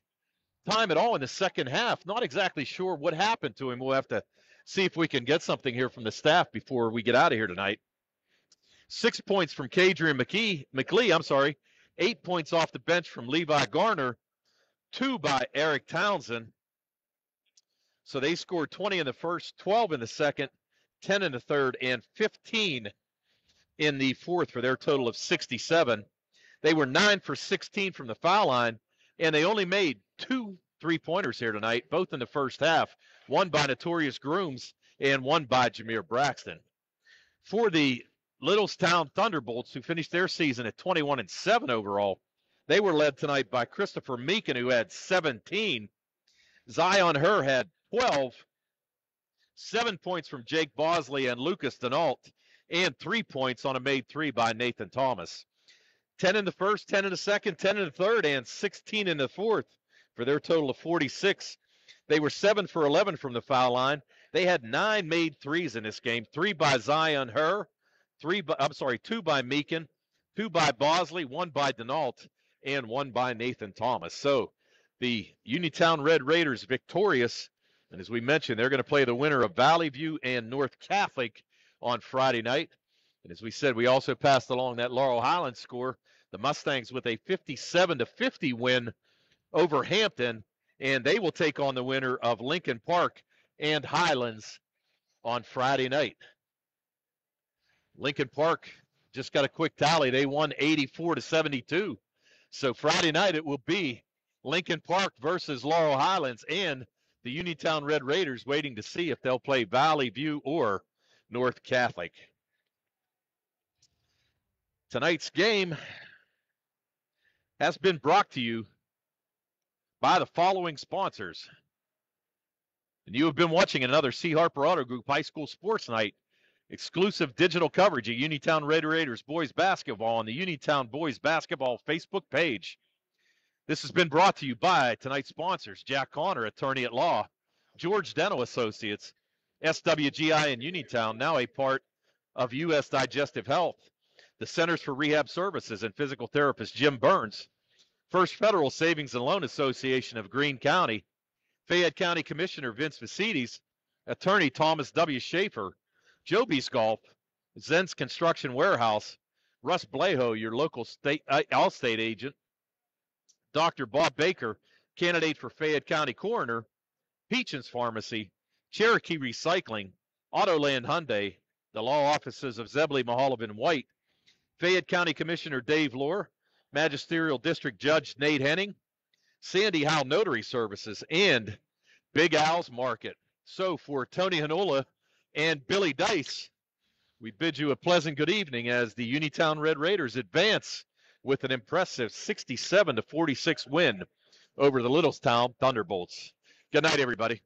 S5: time at all in the second half. Not exactly sure what happened to him. We'll have to see if we can get something here from the staff before we get out of here tonight. 6 points from Kadrian McLee. 8 points off the bench from Levi Garner. 2 by Eric Townsend. So they scored 20 in the first, 12 in the second, 10 in the third, and 15 in the fourth for their total of 67. They were 9 for 16 from the foul line, and they only made 2 3-pointers here tonight, both in the first half, one by Notorious Grooms and one by Jameer Braxton. For the Littlestown Thunderbolts, who finished their season at 21-7 overall, they were led tonight by Christopher Meekin, who had 17. Zion Herr had 12. 7 points from Jake Bosley and Lucas Denault, and 3 points on a made three by Nathan Thomas. 10 in the first, 10 in the second, 10 in the third, and 16 in the fourth for their total of 46. They were 7 for 11 from the foul line. They had 9 made threes in this game, 3 by Zion Herr, 2 by Meekin, 2 by Bosley, 1 by Denault, and 1 by Nathan Thomas. So the Uniontown Red Raiders victorious, and as we mentioned, they're going to play the winner of Valley View and North Catholic on Friday night. And as we said, we also passed along that Laurel Highlands score. The Mustangs with a 57-50 win over Hampton, and they will take on the winner of Lincoln Park and Highlands on Friday night. Lincoln Park just got a quick tally. They won 84-72. So Friday night it will be Lincoln Park versus Laurel Highlands, and the Uniontown Red Raiders waiting to see if they'll play Valley View or North Catholic. Tonight's game has been brought to you by the following sponsors. And you have been watching another C. Harper Auto Group High School Sports Night, exclusive digital coverage of Uniontown Red Raiders boys basketball on the Uniontown Boys Basketball Facebook page. This has been brought to you by tonight's sponsors: Jack Connor, attorney at law; George Dental Associates; SWGI in Uniontown, now a part of U.S. Digestive Health; the Centers for Rehab Services and physical therapist Jim Burns; First Federal Savings and Loan Association of Greene County; Fayette County Commissioner Vince Vacides; attorney Thomas W. Schaefer; Joby's Golf; Zen's Construction Warehouse; Russ Blejo, your local Allstate agent; Dr. Bob Baker, candidate for Fayette County Coroner; Peachin's Pharmacy; Cherokee Recycling; Autoland Hyundai; the law offices of Zebley, Mahalaban White; Fayette County Commissioner Dave Lohr; Magisterial District Judge Nate Henning; Sandy Howe Notary Services, and Big Al's Market. So for Tony Hanola and Billy Dice, we bid you a pleasant good evening as the Uniontown Red Raiders advance with an impressive 67-46 win over the Littlestown Thunderbolts. Good night, everybody.